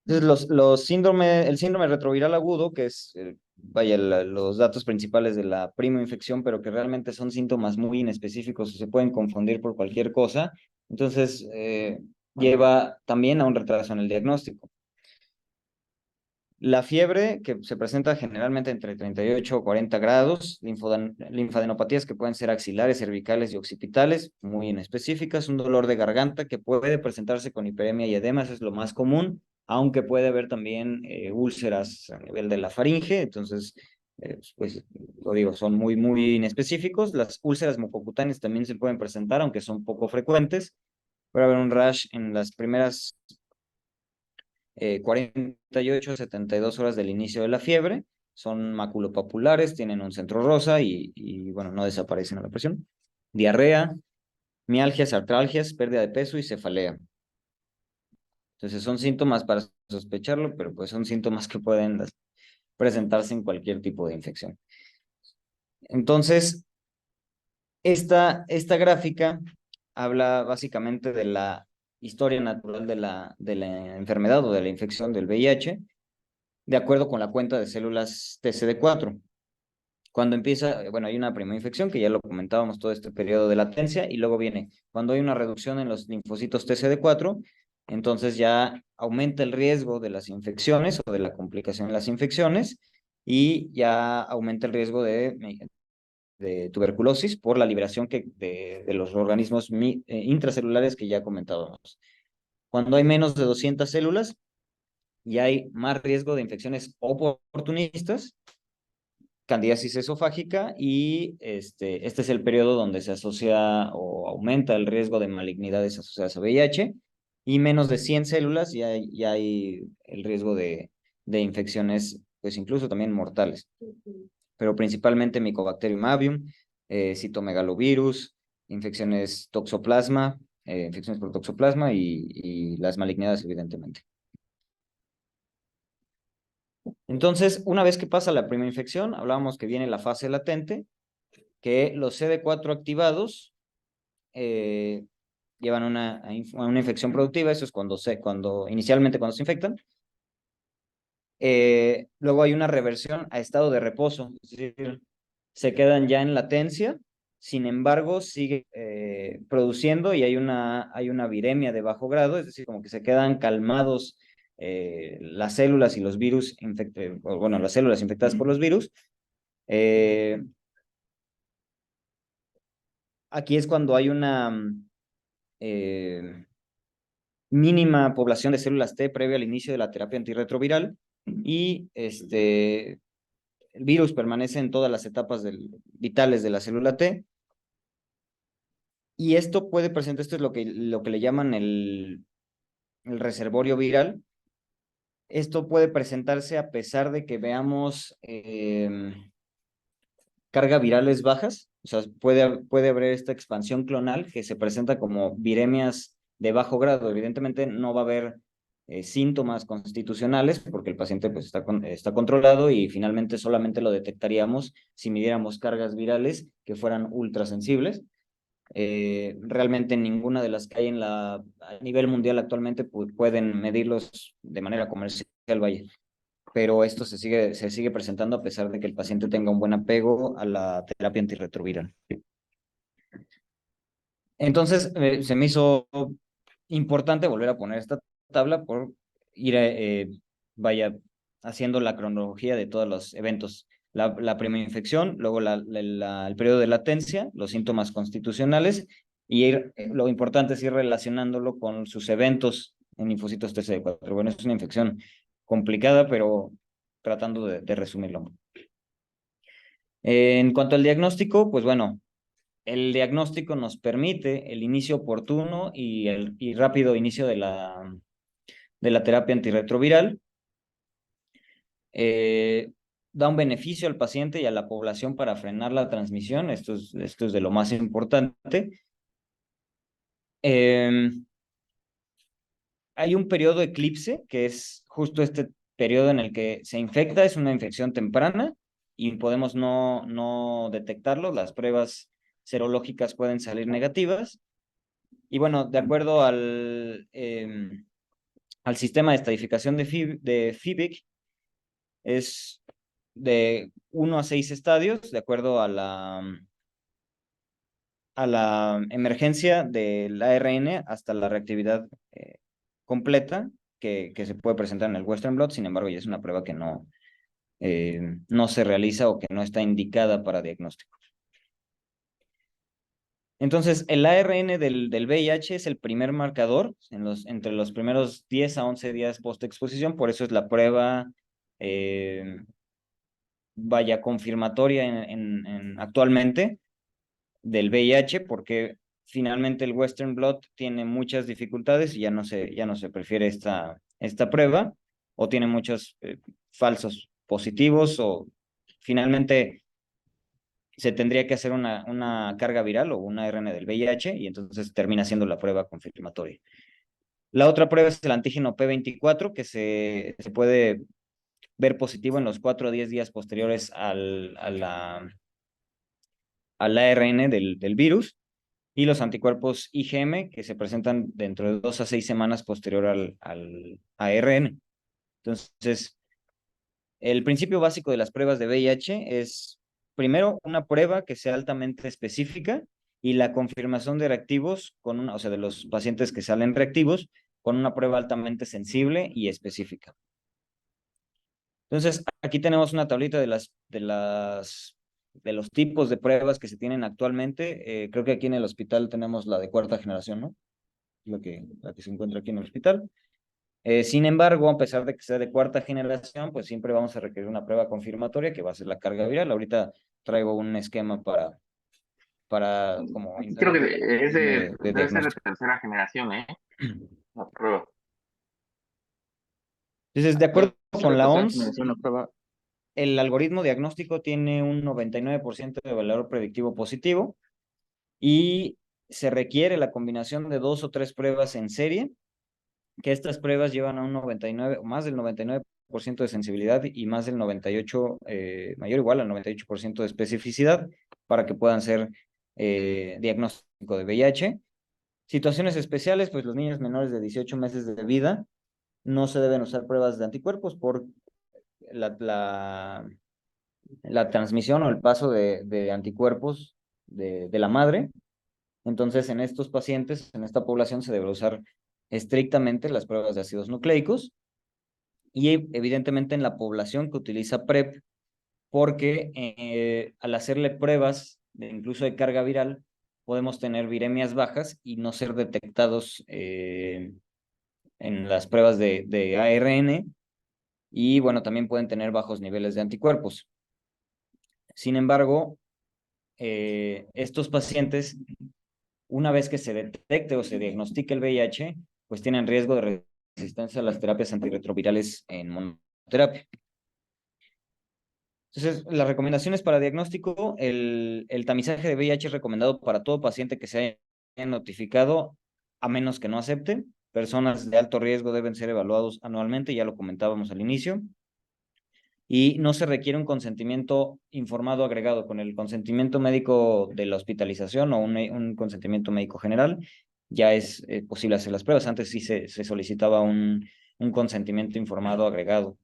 Entonces, el síndrome retroviral agudo, que es, vaya, los datos principales de la primoinfección, pero que realmente son síntomas muy inespecíficos o se pueden confundir por cualquier cosa, entonces lleva también a un retraso en el diagnóstico. La fiebre, que se presenta generalmente entre 38 o 40 grados, linfadenopatías que pueden ser axilares, cervicales y occipitales, muy inespecíficas, un dolor de garganta que puede presentarse con hiperemia y edema, eso es lo más común, aunque puede haber también úlceras a nivel de la faringe. Entonces, pues lo digo, son muy, muy inespecíficos. Las úlceras mucocutáneas también se pueden presentar, aunque son poco frecuentes. Puede haber un rash en las primeras 48 a 72 horas del inicio de la fiebre, son maculopapulares, tienen un centro rosa y bueno, no desaparecen a la presión. Diarrea, mialgias, artralgias, pérdida de peso y cefalea. Entonces son síntomas para sospecharlo, pero pues son síntomas que pueden presentarse en cualquier tipo de infección. Entonces, esta gráfica habla básicamente de la historia natural de la enfermedad o de la infección del VIH, de acuerdo con la cuenta de células TCD4. Cuando empieza, bueno, hay una primera infección, que ya lo comentábamos, todo este periodo de latencia, y luego viene, cuando hay una reducción en los linfocitos TCD4, entonces ya aumenta el riesgo de las infecciones o de la complicación de las infecciones, y ya aumenta el riesgo de tuberculosis por la liberación de los organismos intracelulares que ya comentábamos. Cuando hay menos de 200 células, y hay más riesgo de infecciones oportunistas, candidiasis esofágica, y este es el periodo donde se asocia o aumenta el riesgo de malignidades asociadas a VIH, y menos de 100 células ya hay el riesgo de infecciones, pues incluso también mortales, pero principalmente Mycobacterium avium, citomegalovirus, infecciones toxoplasma, infecciones por toxoplasma y las malignidades, evidentemente. Entonces, una vez que pasa la primera infección, hablábamos que viene la fase latente, que los CD4 activados llevan a una infección productiva. Eso es inicialmente cuando se infectan. Luego hay una reversión a estado de reposo, es decir, se quedan ya en latencia, sin embargo, sigue produciendo y hay una viremia de bajo grado, es decir, como que se quedan calmados las células y los virus, bueno, las células infectadas por los virus. Aquí es cuando hay una mínima población de células T previa al inicio de la terapia antirretroviral y el virus permanece en todas las etapas vitales de la célula T. Y esto puede presentar, esto es lo que le llaman el reservorio viral. Esto puede presentarse a pesar de que veamos cargas virales bajas. O sea, puede haber esta expansión clonal que se presenta como viremias de bajo grado. Evidentemente no va a haber síntomas constitucionales porque el paciente pues, está controlado y finalmente solamente lo detectaríamos si midiéramos cargas virales que fueran ultrasensibles. Realmente ninguna de las que hay a nivel mundial actualmente pueden medirlos de manera comercial, vaya. Pero esto se sigue presentando a pesar de que el paciente tenga un buen apego a la terapia antirretroviral. Entonces, se me hizo importante volver a poner esta tabla por ir, vaya, haciendo la cronología de todos los eventos. La primera infección, luego el periodo de latencia, los síntomas constitucionales, y lo importante es ir relacionándolo con sus eventos en linfocitos TCD4. Bueno, es una infección complicada, pero tratando de resumirlo. En cuanto al diagnóstico, pues bueno, el diagnóstico nos permite el inicio oportuno y rápido inicio de la terapia antirretroviral. Da un beneficio al paciente y a la población para frenar la transmisión. Esto es de lo más importante. Hay un periodo eclipse, que es justo este periodo en el que se infecta, es una infección temprana y podemos no detectarlo. Las pruebas serológicas pueden salir negativas. Y bueno, de acuerdo al sistema de estadificación de FIBIC, es de 1 a 6 estadios, de acuerdo a la emergencia del ARN hasta la reactividad completa que se puede presentar en el Western blot. Sin embargo, ya es una prueba que no se realiza o que no está indicada para diagnóstico. Entonces, el ARN del VIH es el primer marcador entre los primeros 10 a 11 días post-exposición, por eso es la prueba vaya confirmatoria actualmente del VIH, porque finalmente el Western blot tiene muchas dificultades y ya no se prefiere esta prueba, o tiene muchos falsos positivos, o finalmente se tendría que hacer una carga viral o un ARN del VIH y entonces termina siendo la prueba confirmatoria. La otra prueba es el antígeno P24, que se puede ver positivo en los 4 a 10 días posteriores al ARN del virus, y los anticuerpos IgM, que se presentan dentro de 2 a 6 semanas posterior al ARN. Entonces, el principio básico de las pruebas de VIH es, primero, una prueba que sea altamente específica y la confirmación de reactivos, o sea, de los pacientes que salen reactivos, con una prueba altamente sensible y específica. Entonces, aquí tenemos una tablita de los tipos de pruebas que se tienen actualmente. Creo que aquí en el hospital tenemos la de cuarta generación, ¿no? La que se encuentra aquí en el hospital. Sin embargo, a pesar de que sea de cuarta generación, pues siempre vamos a requerir una prueba confirmatoria que va a ser la carga viral. Ahorita traigo un esquema para como Aquí creo que de debe ser de diagnóstico. tercera generación, ¿eh? La prueba. Entonces, de acuerdo De con la tercera OMS, generación la prueba. el algoritmo diagnóstico tiene un 99% de valor predictivo positivo y se requiere la combinación de 2 o 3 pruebas en serie, que estas pruebas llevan a un 99 o más del 99% de sensibilidad y más del 98, mayor o igual al 98% de especificidad para que puedan ser diagnóstico de VIH. Situaciones especiales, pues los niños menores de 18 meses de vida no se deben usar pruebas de anticuerpos por la transmisión o el paso de anticuerpos de la madre. Entonces, en estos pacientes, en esta población, se debe usar estrictamente las pruebas de ácidos nucleicos y evidentemente en la población que utiliza PrEP, porque al hacerle pruebas incluso de carga viral, podemos tener viremias bajas y no ser detectados en las pruebas de ARN, y bueno, también pueden tener bajos niveles de anticuerpos. Sin embargo, estos pacientes, una vez que se detecte o se diagnostique el VIH, pues tienen riesgo de resistencia a las terapias antirretrovirales en monoterapia. Entonces, las recomendaciones para diagnóstico: el tamizaje de VIH es recomendado para todo paciente que se haya notificado, a menos que no acepten. Personas de alto riesgo deben ser evaluados anualmente, ya lo comentábamos al inicio. Y no se requiere un consentimiento informado agregado. Con el consentimiento médico de la hospitalización o un consentimiento médico general, ya es posible hacer las pruebas. Antes sí se solicitaba un consentimiento informado agregado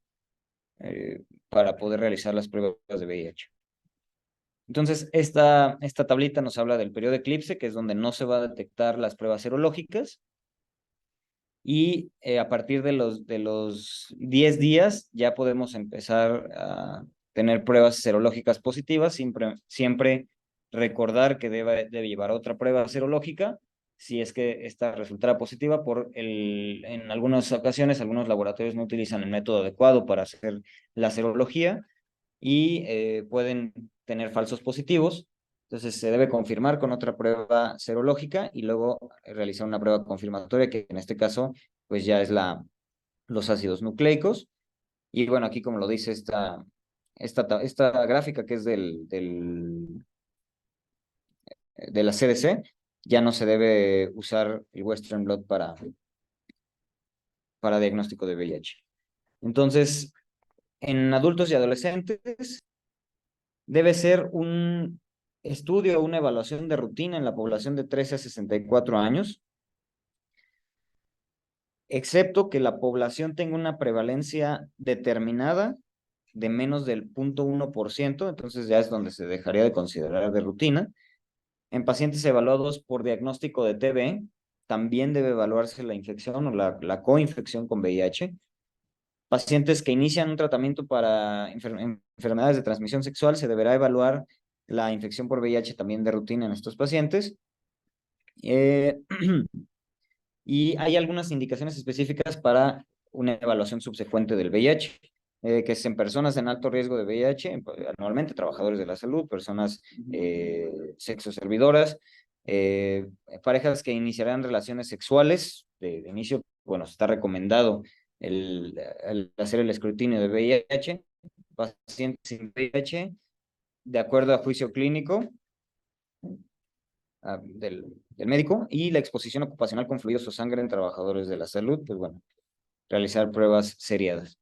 para poder realizar las pruebas de VIH. Entonces, esta tablita nos habla del periodo de eclipse, que es donde no se va a detectar las pruebas serológicas. Y a partir de los 10 días ya podemos empezar a tener pruebas serológicas positivas, siempre recordar que debe llevar otra prueba serológica si es que esta resultara positiva. En algunas ocasiones algunos laboratorios no utilizan el método adecuado para hacer la serología y pueden tener falsos positivos. Entonces se debe confirmar con otra prueba serológica y luego realizar una prueba confirmatoria, que en este caso pues ya es los ácidos nucleicos. Y bueno, aquí como lo dice esta gráfica, que es de la CDC, ya no se debe usar el Western Blot para diagnóstico de VIH. Entonces, en adultos y adolescentes debe ser un estudio o una evaluación de rutina en la población de 13 a 64 años, excepto que la población tenga una prevalencia determinada de menos del 0.1%, entonces ya es donde se dejaría de considerar de rutina. En pacientes evaluados por diagnóstico de TB, también debe evaluarse la infección o la coinfección con VIH. Pacientes que inician un tratamiento para enfermedades de transmisión sexual, se deberá evaluar la infección por VIH también de rutina en estos pacientes. Y hay algunas indicaciones específicas para una evaluación subsecuente del VIH, que es en personas en alto riesgo de VIH, anualmente trabajadores de la salud, personas sexoservidoras, parejas que iniciarán relaciones sexuales de inicio. Bueno, está recomendado el hacer el escrutinio de VIH, pacientes sin VIH, de acuerdo a juicio clínico del médico, y la exposición ocupacional con fluidos o sangre en trabajadores de la salud, pues bueno, realizar pruebas seriadas.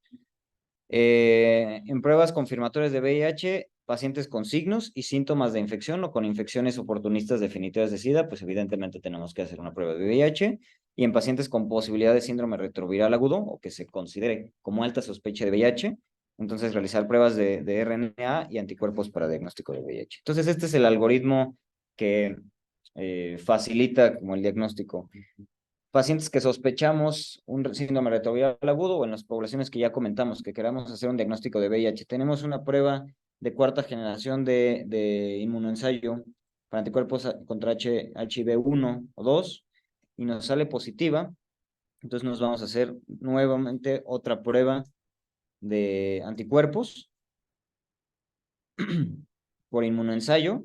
En pruebas confirmatorias de VIH, pacientes con signos y síntomas de infección o con infecciones oportunistas definitivas de SIDA, pues evidentemente tenemos que hacer una prueba de VIH. Y en pacientes con posibilidad de síndrome retroviral agudo o que se considere como alta sospecha de VIH, entonces realizar pruebas de RNA y anticuerpos para diagnóstico de VIH. Entonces este es el algoritmo que facilita como el diagnóstico. Pacientes que sospechamos un síndrome retroviral agudo, o en las poblaciones que ya comentamos que queramos hacer un diagnóstico de VIH, tenemos una prueba de cuarta generación de inmunoensayo para anticuerpos contra HIV-1 o 2 y nos sale positiva. Entonces nos vamos a hacer nuevamente otra prueba de anticuerpos por inmunoensayo.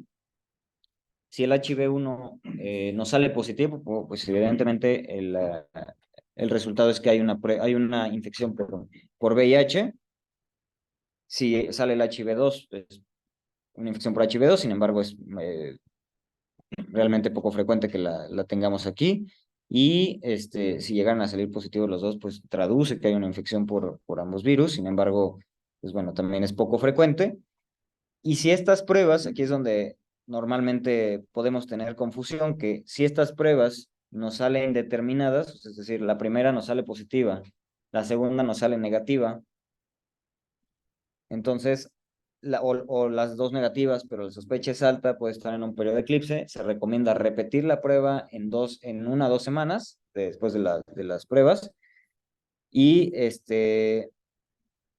Si el HIV-1 nos sale positivo, pues evidentemente el resultado es que hay una infección por VIH. Si sale el HIV-2, es una infección por HIV-2, sin embargo es realmente poco frecuente que la tengamos aquí. Y si llegan a salir positivos los dos, pues traduce que hay una infección por ambos virus. Sin embargo, pues bueno, también es poco frecuente. Y si estas pruebas, aquí es donde normalmente podemos tener confusión, que si estas pruebas nos salen determinadas, es decir, la primera nos sale positiva, la segunda nos sale negativa, entonces, o las dos negativas, pero la sospecha es alta, puede estar en un periodo de eclipse, se recomienda repetir la prueba en 1 o 2 semanas después de las pruebas, y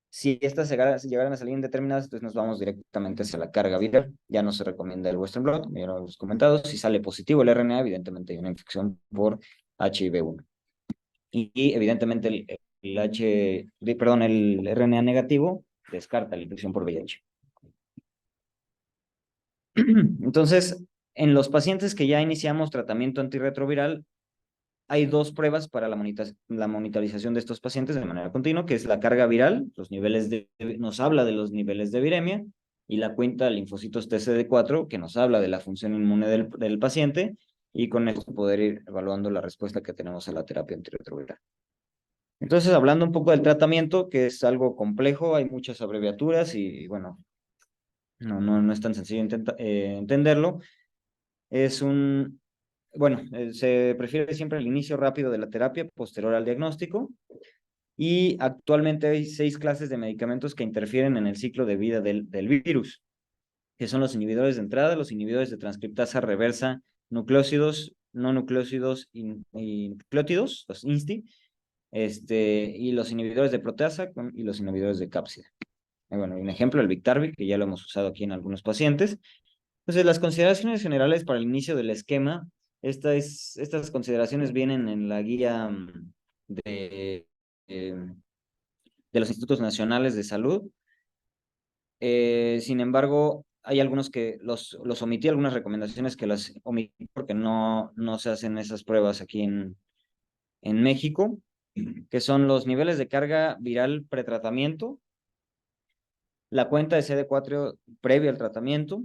si estas llegaran a salir indeterminadas, entonces nos vamos directamente hacia la carga viral. Ya no se recomienda el Western blot, ya lo hemos comentado. Si sale positivo el RNA, evidentemente hay una infección por HIV-1. Y evidentemente el RNA negativo descarta la infección por VIH. Entonces, en los pacientes que ya iniciamos tratamiento antirretroviral, hay dos pruebas para la monitorización de estos pacientes de manera continua, que es la carga viral, nos habla de los niveles de viremia, y la cuenta de linfocitos TCD4, que nos habla de la función inmune del paciente, y con esto poder ir evaluando la respuesta que tenemos a la terapia antirretroviral. Entonces, hablando un poco del tratamiento, que es algo complejo, hay muchas abreviaturas y bueno, no es tan sencillo entenderlo. Bueno, se prefiere siempre el inicio rápido de la terapia posterior al diagnóstico, y actualmente hay 6 clases de medicamentos que interfieren en el ciclo de vida del virus, que son los inhibidores de entrada, los inhibidores de transcriptasa reversa, nucleócidos, no nucleócidos y nucleótidos, los INSTI, y los inhibidores de proteasa y los inhibidores de cápsida. Bueno, un ejemplo, el Biktarvy, que ya lo hemos usado aquí en algunos pacientes. Entonces, las consideraciones generales para el inicio del esquema, estas consideraciones vienen en la guía eh, de los Institutos Nacionales de Salud. Sin embargo, hay algunos que los omití, algunas recomendaciones que las omití porque no se hacen esas pruebas aquí en México, que son los niveles de carga viral pretratamiento, la cuenta de CD4 previo al tratamiento,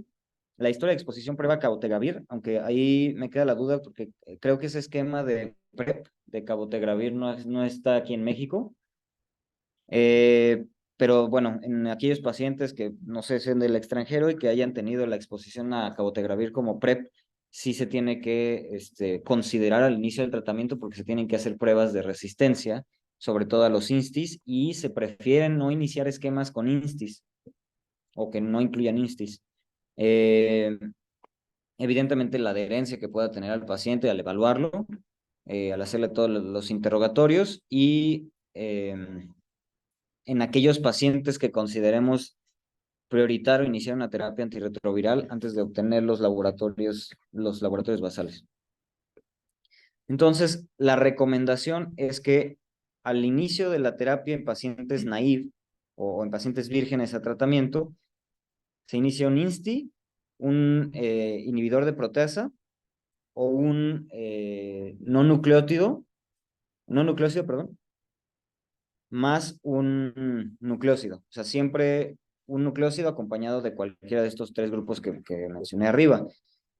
la historia de exposición prueba cabotegravir, aunque ahí me queda la duda porque creo que ese esquema de PrEP de cabotegravir no está aquí en México. Pero bueno, en aquellos pacientes que no sé, sean del extranjero y que hayan tenido la exposición a cabotegravir como PrEP, sí se tiene que considerar al inicio del tratamiento porque se tienen que hacer pruebas de resistencia, sobre todo a los INSTIs, y se prefieren no iniciar esquemas con INSTIs o que no incluyan INSTIs. Evidentemente la adherencia que pueda tener al paciente al evaluarlo, al hacerle todos los interrogatorios, y en aquellos pacientes que consideremos prioritario iniciar una terapia antirretroviral antes de obtener los laboratorios basales. Entonces, la recomendación es que al inicio de la terapia en pacientes naive o en pacientes vírgenes a tratamiento, se inicia un INSTI, un inhibidor de proteasa o un no nucleócido, perdón, más un nucleócido. O sea, siempre un nucleócido acompañado de cualquiera de estos 3 grupos que mencioné arriba.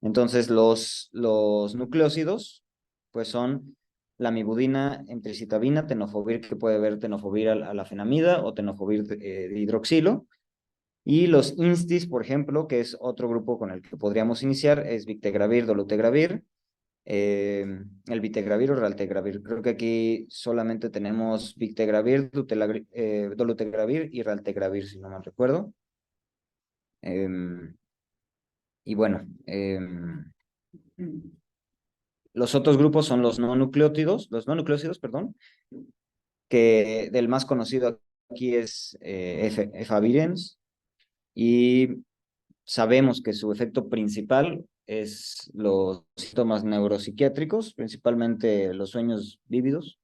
Entonces, los nucleócidos, pues son la mibudina, emtricitabina, tenofovir, que puede ver tenofovir a la fenamida o tenofovir de hidroxilo. Y los INSTIs, por ejemplo, que es otro grupo con el que podríamos iniciar, es victegravir, dolutegravir, el vitegravir o raltegravir. Creo que aquí solamente tenemos victegravir, dolutegravir y raltegravir, si no mal recuerdo. Y bueno, los otros grupos son los no nucleócidos, perdón, que del más conocido aquí es efavirenz, y sabemos que su efecto principal es los síntomas neuropsiquiátricos, principalmente los sueños vívidos.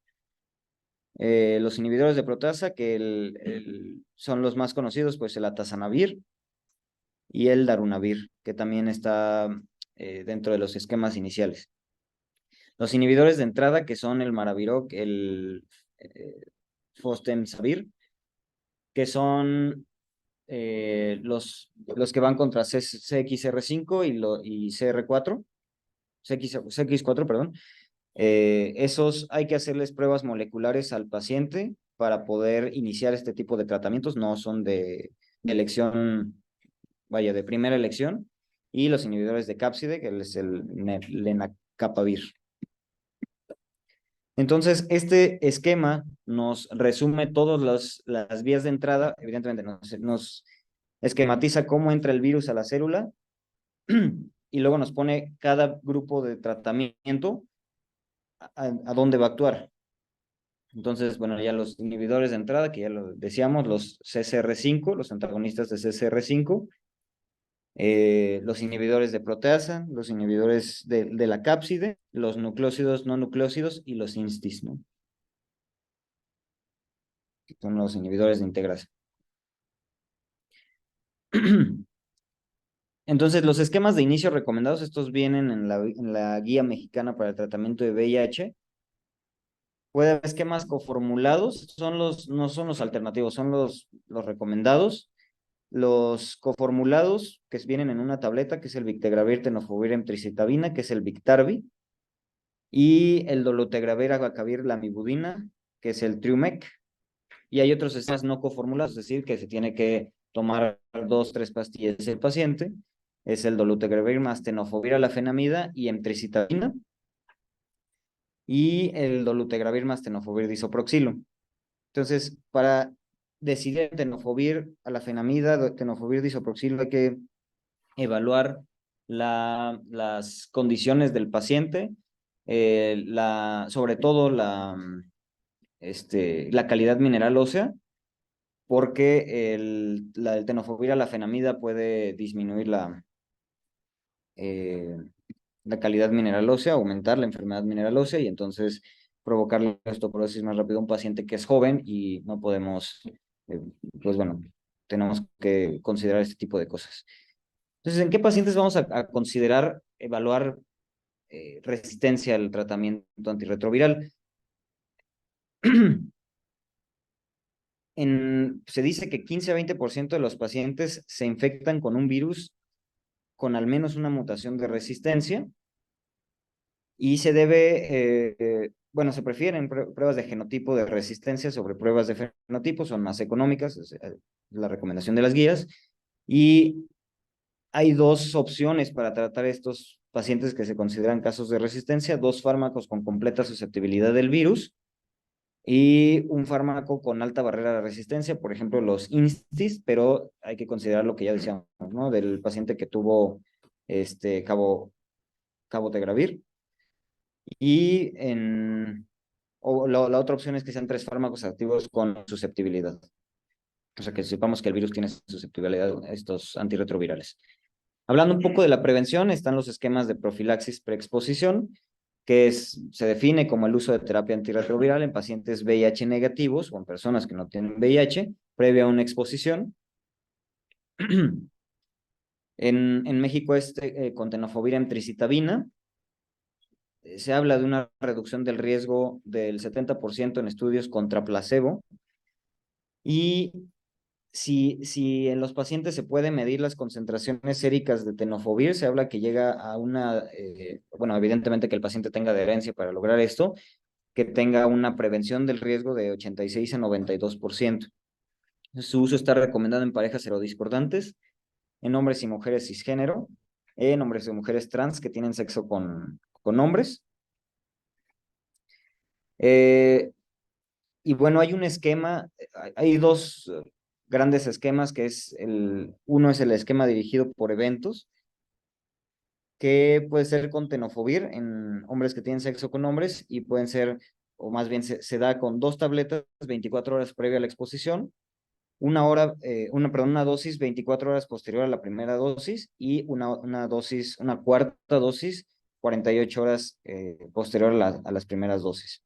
Los inhibidores de proteasa, que son los más conocidos, pues el atazanavir y el darunavir, que también está dentro de los esquemas iniciales. Los inhibidores de entrada, que son el maraviroc, el fostemsavir, que son los que van contra CXR5 y CR4, CX4, perdón. Esos hay que hacerles pruebas moleculares al paciente para poder iniciar este tipo de tratamientos, no son de elección, vaya, de primera elección, y los inhibidores de cápside, que es el lenacapavir. Entonces, este esquema nos resume todas las vías de entrada, evidentemente nos esquematiza cómo entra el virus a la célula y luego nos pone cada grupo de tratamiento a dónde va a actuar. Entonces, bueno, ya los inhibidores de entrada, que ya lo decíamos, los CCR5, los antagonistas de CCR5, los inhibidores de proteasa, los inhibidores de la cápside, los nucleósidos no nucleósidos y los INSTIs, ¿no? Que son los inhibidores de integrasa. Entonces, los esquemas de inicio recomendados, estos vienen en la Guía Mexicana para el Tratamiento de VIH. Puede haber esquemas coformulados, no son los alternativos, son los recomendados. Los coformulados que vienen en una tableta, que es el Victegravir, Tenofovir, Emtricitabina, que es el Biktarvy, y el Dolutegravir, Abacavir, Lamivudina, que es el Triumec. Y hay otros esquemas no coformulados, es decir, que se tiene que tomar 2, 3 pastillas el paciente. Es el Dolutegravir más Tenofovir, Alafenamida y Emtricitabina, y el Dolutegravir más Tenofovir disoproxilo. Entonces, para decidir tenofovir, alafenamida, tenofovir disoproxilo, hay que evaluar las condiciones del paciente, sobre todo la calidad mineral ósea, porque el tenofovir, alafenamida puede disminuir la calidad mineral ósea, aumentar la enfermedad mineral ósea y entonces provocar la osteoporosis más rápido a un paciente que es joven y no podemos, eh, pues bueno, tenemos que considerar este tipo de cosas. Entonces, ¿en qué pacientes vamos a considerar evaluar resistencia al tratamiento antirretroviral? Se dice que 15 a 20% de los pacientes se infectan con un virus con al menos una mutación de resistencia y se debe, bueno, se prefieren pruebas de genotipo de resistencia sobre pruebas de fenotipo, son más económicas, es la recomendación de las guías, y hay dos opciones para tratar estos pacientes que se consideran casos de resistencia, dos fármacos con completa susceptibilidad del virus y un fármaco con alta barrera de resistencia, por ejemplo, los INSTIs, pero hay que considerar lo que ya decíamos, ¿no? Del paciente que tuvo cabotegravir. Y la otra opción es que sean 3 fármacos activos con susceptibilidad. O sea, que sepamos que el virus tiene susceptibilidad a estos antirretrovirales. Hablando un poco de la prevención, están los esquemas de profilaxis preexposición, que se define como el uso de terapia antirretroviral en pacientes VIH negativos o en personas que no tienen VIH, previa a una exposición. En México es con tenofovir emtricitabina. Se habla de una reducción del riesgo del 70% en estudios contra placebo. Y si en los pacientes se puede medir las concentraciones séricas de tenofovir, se habla que llega a bueno, evidentemente que el paciente tenga adherencia para lograr esto, que tenga una prevención del riesgo de 86 a 92%. Su uso está recomendado en parejas serodiscordantes, en hombres y mujeres cisgénero, en hombres y mujeres trans que tienen sexo con hombres. Y bueno, hay un esquema, hay dos grandes esquemas, que uno es el esquema dirigido por eventos, que puede ser con tenofovir en hombres que tienen sexo con hombres y pueden ser, o más bien se da con 2 tabletas 24 horas previa a la exposición, una dosis 24 horas posterior a la primera dosis y una cuarta dosis 48 horas posterior a las primeras dosis.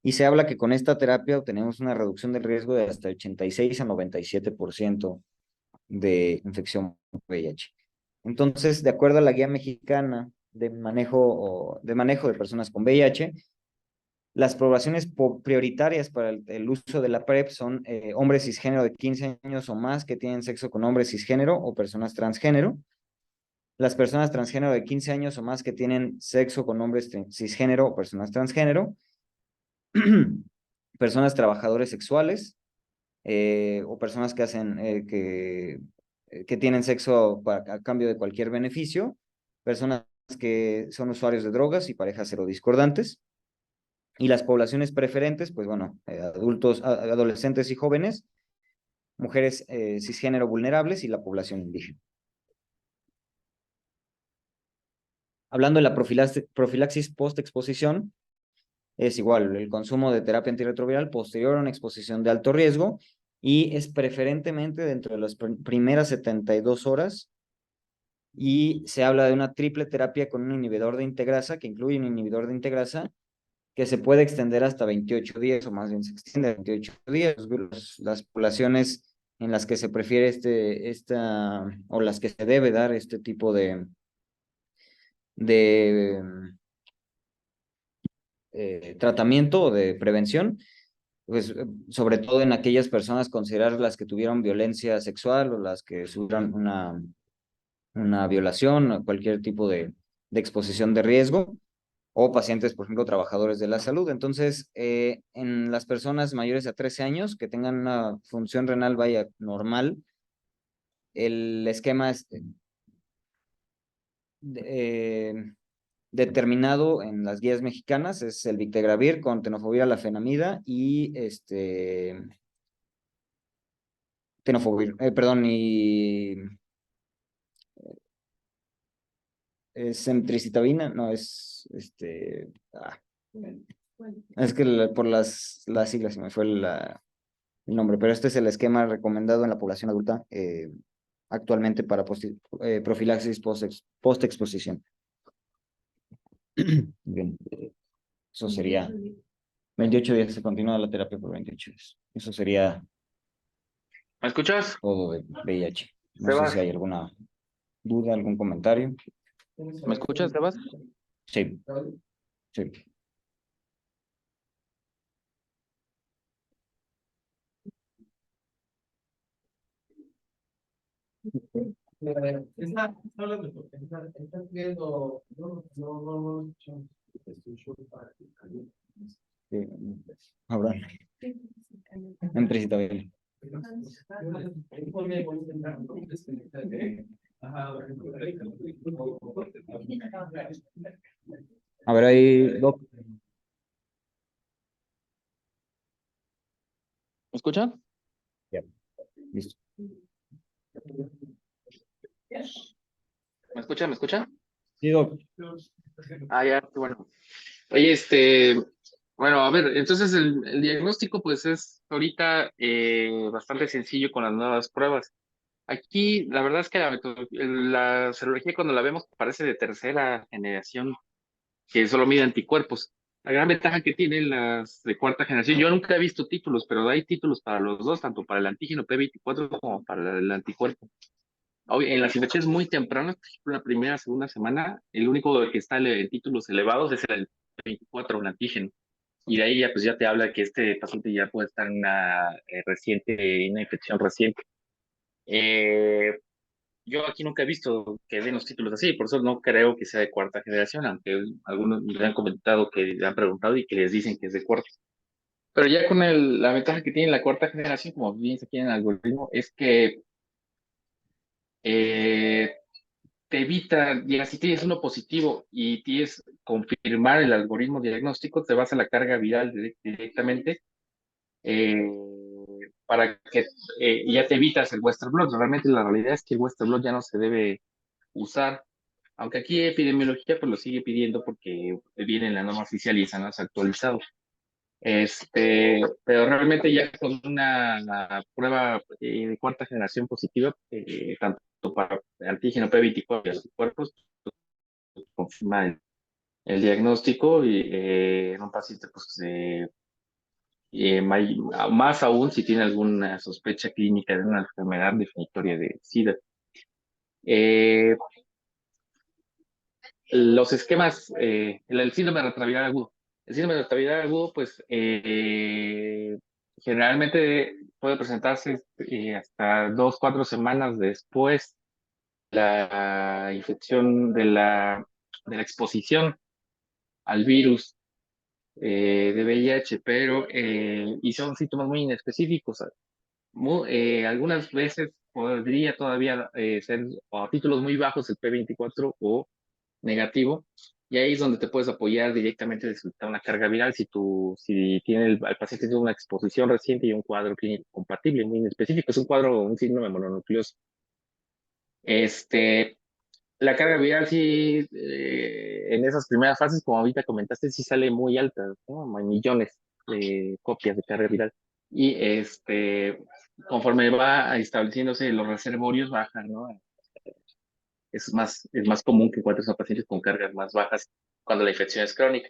Y se habla que con esta terapia obtenemos una reducción del riesgo de hasta 86 a 97% de infección por VIH. Entonces, de acuerdo a la Guía Mexicana de manejo de personas con VIH, las poblaciones prioritarias para el uso de la PrEP son hombres cisgénero de 15 años o más que tienen sexo con hombres cisgénero o personas transgénero. las personas transgénero de 15 años o más que tienen sexo con hombres cisgénero o personas transgénero, personas trabajadores sexuales o personas que hacen que tienen sexo a cambio de cualquier beneficio, personas que son usuarios de drogas y parejas serodiscordantes. Y las poblaciones preferentes, pues bueno, adultos, adolescentes y jóvenes, mujeres cisgénero vulnerables y la población indígena. Hablando de la profilaxis post-exposición, es igual, el consumo de terapia antirretroviral posterior a una exposición de alto riesgo y es preferentemente dentro de las primeras 72 horas y se habla de una triple terapia con un inhibidor de integrasa, que incluye un inhibidor de integrasa, que se puede extender hasta 28 días, o más bien se extiende a 28 días. Las poblaciones en las que se prefiere o las que se debe dar este tipo de tratamiento o de prevención, pues sobre todo en aquellas personas consideradas las que tuvieron violencia sexual o las que sufrieron una violación o cualquier tipo de exposición de riesgo, o pacientes, por ejemplo, trabajadores de la salud. Entonces, en las personas mayores a 13 años que tengan una función renal vaya normal, el esquema es eh, determinado en las guías mexicanas, es el Victegravir con tenofovir, lafenamida y tenofovir, perdón, y centricitabina, no, es que por las siglas se me fue el nombre, pero este es el esquema recomendado en la población adulta actualmente para profilaxis post-exposición. Bien, eso sería 28 días, se continúa la terapia por 28 días. Eso sería ¿Me escuchas? todo de VIH. No sé si Sebas, hay alguna duda, algún comentario. ¿me escuchas, Sebas? Sí, sí. Sí, ahora, entre sí también. A ver, ahí, Doc. ¿Me escuchan? Ya, listo. ¿Me escuchan? ¿Me escuchan? Sí, Doc. Ah, ya, qué bueno. Oye, bueno, a ver, entonces el diagnóstico pues es ahorita bastante sencillo con las nuevas pruebas. Aquí, la verdad es que la serología cuando la vemos parece de tercera generación, que solo mide anticuerpos. La gran ventaja que tienen las de cuarta generación, yo nunca he visto títulos, pero hay títulos para los dos, tanto para el antígeno P24 como para el anticuerpo. En las infecciones muy tempranas, por ejemplo, la primera, segunda semana, el único que está en títulos elevados es el 24, un antígeno. Y de ahí ya, pues ya te habla que este paciente ya puede estar en una infección reciente. Eh, yo aquí nunca he visto que den los títulos así, por eso no creo que sea de cuarta generación, aunque algunos me han comentado que le han preguntado y que les dicen que es de cuarta. Pero ya con la ventaja que tiene la cuarta generación, como bien se tiene en el algoritmo, es que eh, te evita, ya si tienes uno positivo y tienes confirmar el algoritmo diagnóstico, te vas a la carga viral directamente eh, para que ya te evitas el Western blot. Realmente la realidad es que el Western blot ya no se debe usar, aunque aquí epidemiología pues lo sigue pidiendo porque viene en la norma oficial y esa no es actualizado. Pero realmente ya con una prueba de cuarta generación positiva, tanto para antígeno P24 y anticuerpos, confirma el diagnóstico y en un paciente, pues, más aún si tiene alguna sospecha clínica de una enfermedad definitoria de SIDA. Eh, los esquemas, el síndrome retroviral agudo. El síndrome retroviral agudo, pues, generalmente puede presentarse hasta 2, 4 semanas después la infección, de la exposición al virus de VIH, pero y son síntomas muy inespecíficos. Algunas veces podría todavía ser a títulos muy bajos el P24 o negativo, y ahí es donde te puedes apoyar directamente de solicitar una carga viral si tiene el paciente tiene una exposición reciente y un cuadro clínico compatible, muy específico, es un cuadro, un síndrome mononucleoso. Este, la carga viral sí, en esas primeras fases, como ahorita comentaste, sí sale muy alta, ¿no? Hay millones de copias de carga viral. Y conforme va estableciéndose los reservorios, bajan, ¿no? Es más común que encuentres a pacientes con cargas más bajas cuando la infección es crónica.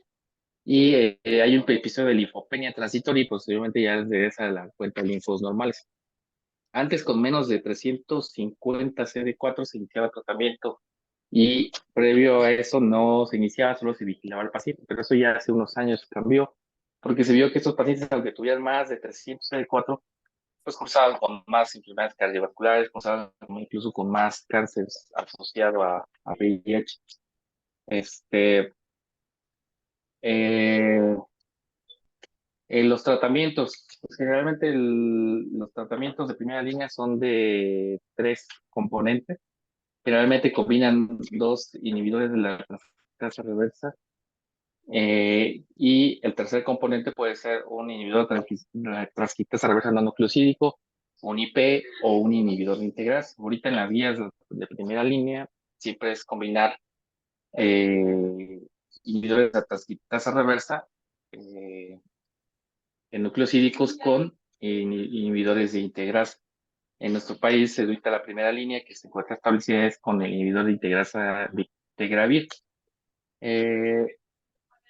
Y hay un episodio de linfopenia transitoria y posteriormente ya regresa a la cuenta de linfos normales. Antes, con menos de 350 CD4 se iniciaba tratamiento y previo a eso no se iniciaba, solo se vigilaba al paciente, pero eso ya hace unos años cambió, porque se vio que estos pacientes, aunque tuvieran más de 300 CD4, pues cursaban con más enfermedades cardiovasculares, cursaban incluso con más cáncer asociado a VIH. Este, eh, los tratamientos, pues generalmente los tratamientos de primera línea son de tres componentes. Generalmente combinan dos inhibidores de la transcriptasa reversa y el tercer componente puede ser un inhibidor de la transcriptasa reversa no nucleosídico, un IP o un inhibidor de integrasa. Ahorita en las guías de primera línea siempre es combinar eh, inhibidores de la transcriptasa reversa eh, en nucleosídicos con inhibidores de integrasa. En nuestro país, ahorita la primera línea que se encuentra establecida es con el inhibidor de integrasa Victegravir. Eh,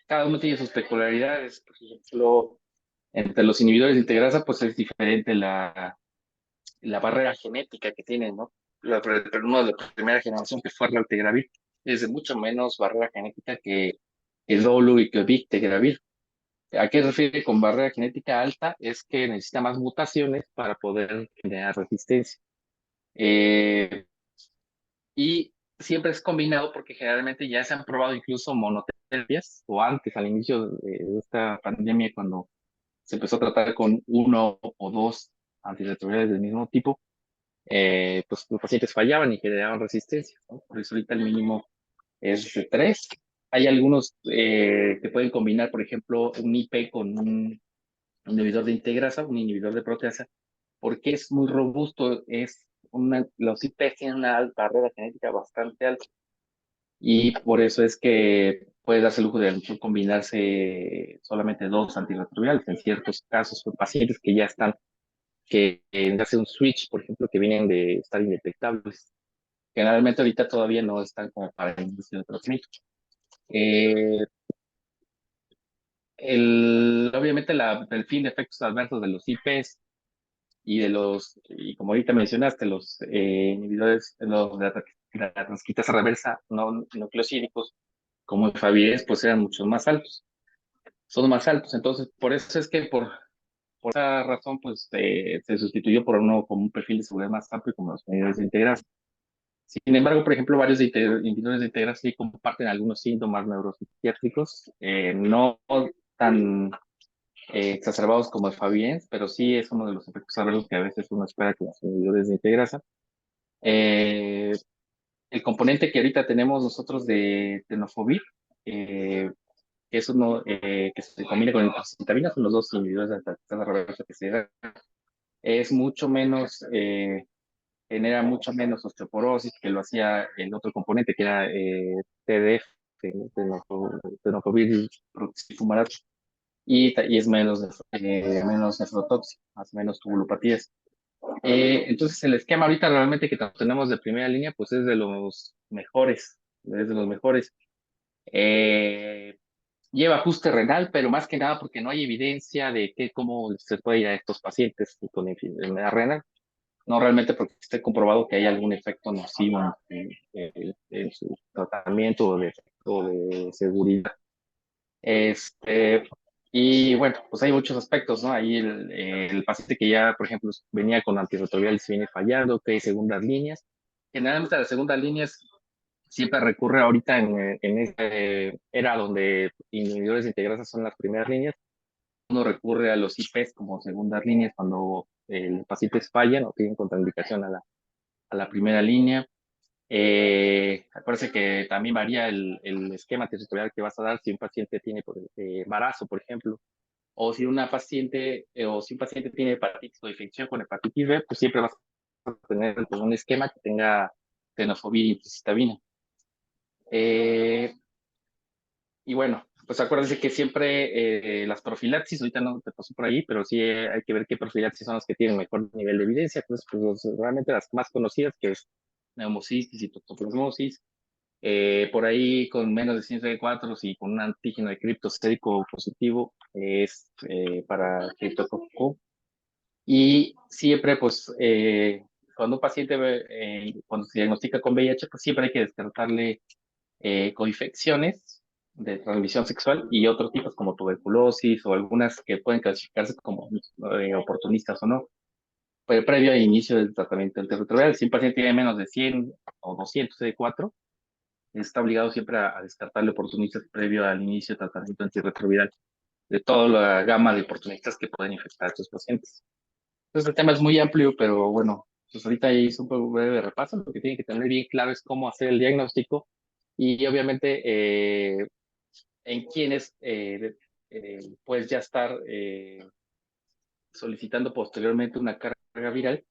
Cada uno tiene sus peculiaridades. Por ejemplo, entre los inhibidores de integrasa, pues es diferente la barrera genética que tienen, ¿no? Pero uno de la primera generación que fue Raltegravir es de mucho menos barrera genética que Dolu y que Victegravir. ¿A qué se refiere con barrera genética alta? Es que necesita más mutaciones para poder generar resistencia. Eh, y siempre es combinado porque generalmente ya se han probado incluso monoterapias o antes, al inicio de esta pandemia, cuando se empezó a tratar con uno o dos antirretrovirales del mismo tipo, pues los pacientes fallaban y generaban resistencia, ¿no? Por eso ahorita el mínimo es de tres. Hay algunos que pueden combinar, por ejemplo, un IP con un inhibidor de integrasa, un inhibidor de proteasa, porque es muy robusto, los IPs tienen una barrera genética bastante alta y por eso es que puede darse el lujo de a lo mejor combinarse solamente dos antirretrovirales en ciertos casos con pacientes que ya están, que hace un switch, por ejemplo, que vienen de estar indetectables. Generalmente ahorita todavía no están como para el inicio de tratamiento. Eh, Obviamente el fin de efectos adversos de los IPs y como ahorita mencionaste, los inhibidores, de la transcriptasa reversa no nucleosídicos, como el Favides, pues eran mucho más altos, son más altos. Entonces, por eso es que por esa razón, pues se sustituyó por uno con un perfil de seguridad más amplio, como los inhibidores de integrasa. Sin embargo, por ejemplo, varios inhibidores de integrasa sí comparten algunos síntomas neuropsiquiátricos, no tan exacerbados como el Faviens, pero sí es uno de los efectos adversos que a veces uno espera con los inhibidores de integrasa. Eh, el componente que ahorita tenemos nosotros de tenofovir, que es uno que se combina con el citabina, son los dos inhibidores de la reversa que se da, es mucho menos, genera mucho menos osteoporosis que lo hacía el otro componente que era TDF, tenofovir fumarato, y es menos nefrotóxico, más o menos tubulopatías. Entonces el esquema ahorita realmente que tenemos de primera línea, pues es de los mejores, es de los mejores. Eh, Lleva ajuste renal, pero más que nada porque no hay evidencia de cómo se puede ir a estos pacientes con enfermedad renal. No realmente porque esté comprobado que hay algún efecto nocivo en su tratamiento o de seguridad. Este, y bueno, pues hay muchos aspectos, ¿no? Ahí el paciente que ya, por ejemplo, venía con antirretrovirales y viene fallando, que hay segundas líneas, generalmente la segunda línea siempre recurre ahorita en esta era donde inhibidores de integrasas son las primeras líneas. Uno recurre a los IPs como segundas líneas cuando los pacientes fallan o tienen contraindicación a la primera línea. Acuérdense que también varía el esquema territorial que vas a dar si un paciente tiene embarazo, por ejemplo, o si una paciente o si un paciente tiene hepatitis o infección con hepatitis B, pues siempre vas a tener pues, un esquema que tenga tenofovir y citabina. Y bueno, pues acuérdense que siempre las profilaxis, ahorita no te pasó por ahí, pero sí hay que ver qué profilaxis son las que tienen mejor nivel de evidencia. Entonces, pues realmente las más conocidas, que es neumocistis y toxoplasmosis, por ahí con menos de 100 CD4 y con un antígeno de criptosérico positivo es para criptococo. Y siempre, pues, cuando un paciente, cuando se diagnostica con VIH, pues siempre hay que descartarle coinfecciones de transmisión sexual y otros tipos como tuberculosis o algunas que pueden clasificarse como oportunistas o no. Pero previo al inicio del tratamiento antirretroviral, si un paciente tiene menos de 100 o 200 CD4, está obligado siempre a descartarle oportunistas previo al inicio del tratamiento antirretroviral de toda la gama de oportunistas que pueden infectar a estos pacientes. Entonces el tema es muy amplio, pero bueno, pues ahorita ahí hice un breve repaso. Lo que tiene que tener bien claro es cómo hacer el diagnóstico y obviamente en quienes puedes ya estar solicitando posteriormente una carga viral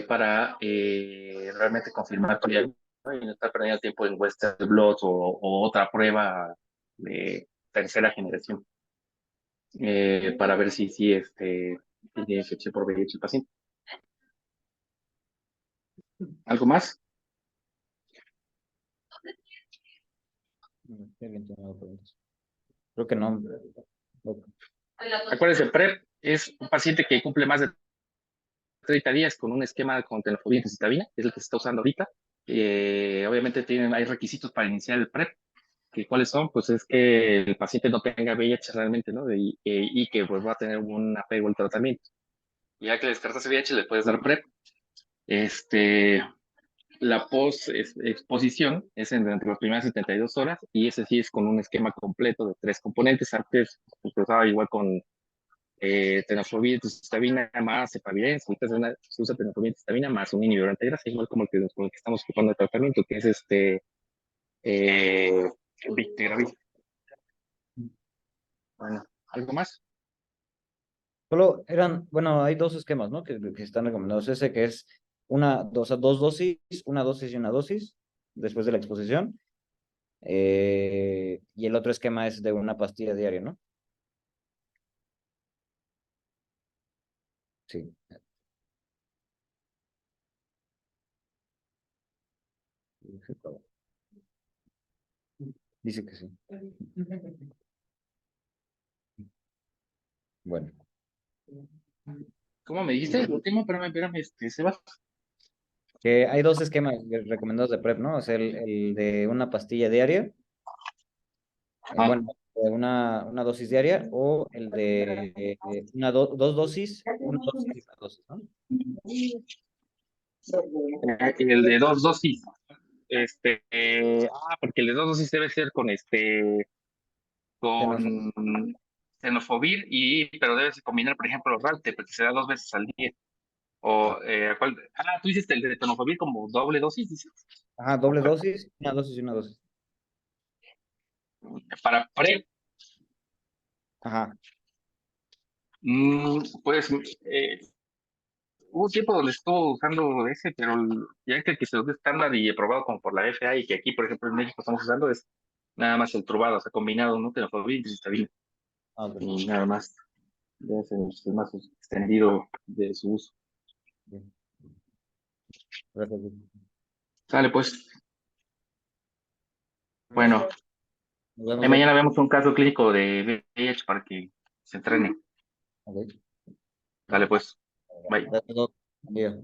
para realmente confirmar tu diagnóstico, ¿no? Y no estar perdiendo tiempo en Western Blot o otra prueba de tercera generación para ver si tiene infección por VIH el paciente. ¿Algo más? Creo que no. Acuérdense, PrEP es un paciente que cumple más de 30 días con un esquema con tenofovir y citabina, que es el que se está usando ahorita. Obviamente hay requisitos para iniciar el PrEP, que cuáles son, pues es que el paciente no tenga VIH realmente, ¿no? Y que pues va a tener un apego al tratamiento. Ya que descartas VIH, le puedes dar PrEP. La post-exposición es entre las primeras 72 horas y ese sí es con un esquema completo de 3 componentes. Antes se usaba igual con tenofovir, citabina más cepavirenz. Ahorita se usa tenofovir, citabina más un inhibidor antigrasa, igual como con el que estamos ocupando el tratamiento, que es eh, Victiravis. Bueno, ¿algo más? Solo eran, bueno, hay dos esquemas, ¿no? Que están recomendados. Ese que es o sea, dos dosis, una dosis y una dosis después de la exposición. Y el otro esquema es de una pastilla diaria, ¿no? Sí. Dice que sí. Bueno. ¿Cómo me dijiste el último? Espérame, Sebas. Que hay dos esquemas recomendados de PrEP, ¿no? O sea, el de una pastilla diaria, Ah, bueno, de una dosis diaria, o el de dos dosis, una dosis y una dosis, ¿no? el de 2 dosis. Porque el de 2 dosis debe ser Tenofovir. con tenofovir pero debes combinar, por ejemplo, Ralte, porque se da 2 veces al día. O, ¿cuál? Tú dices el de tenofovir como doble dosis, dices. Ajá, doble dosis, una dosis y una dosis. Para PrEP, Ajá. pues hubo un tiempo donde estuvo usando ese, pero ya que se usa estándar y aprobado como por la FDA y que aquí, por ejemplo, en México estamos usando es nada más el trubado, o sea, combinado, ¿no? Tenofovir y citabina. Ah, ok. Y nada más. Ya es el más extendido de su uso. Bien. Gracias. Sale, pues. Nos Bueno, vemos, ahí Doc. mañana vemos un caso clínico de VIH para que se entrene. Ok. Sale, pues. Bye. Gracias, Doc. Buen día.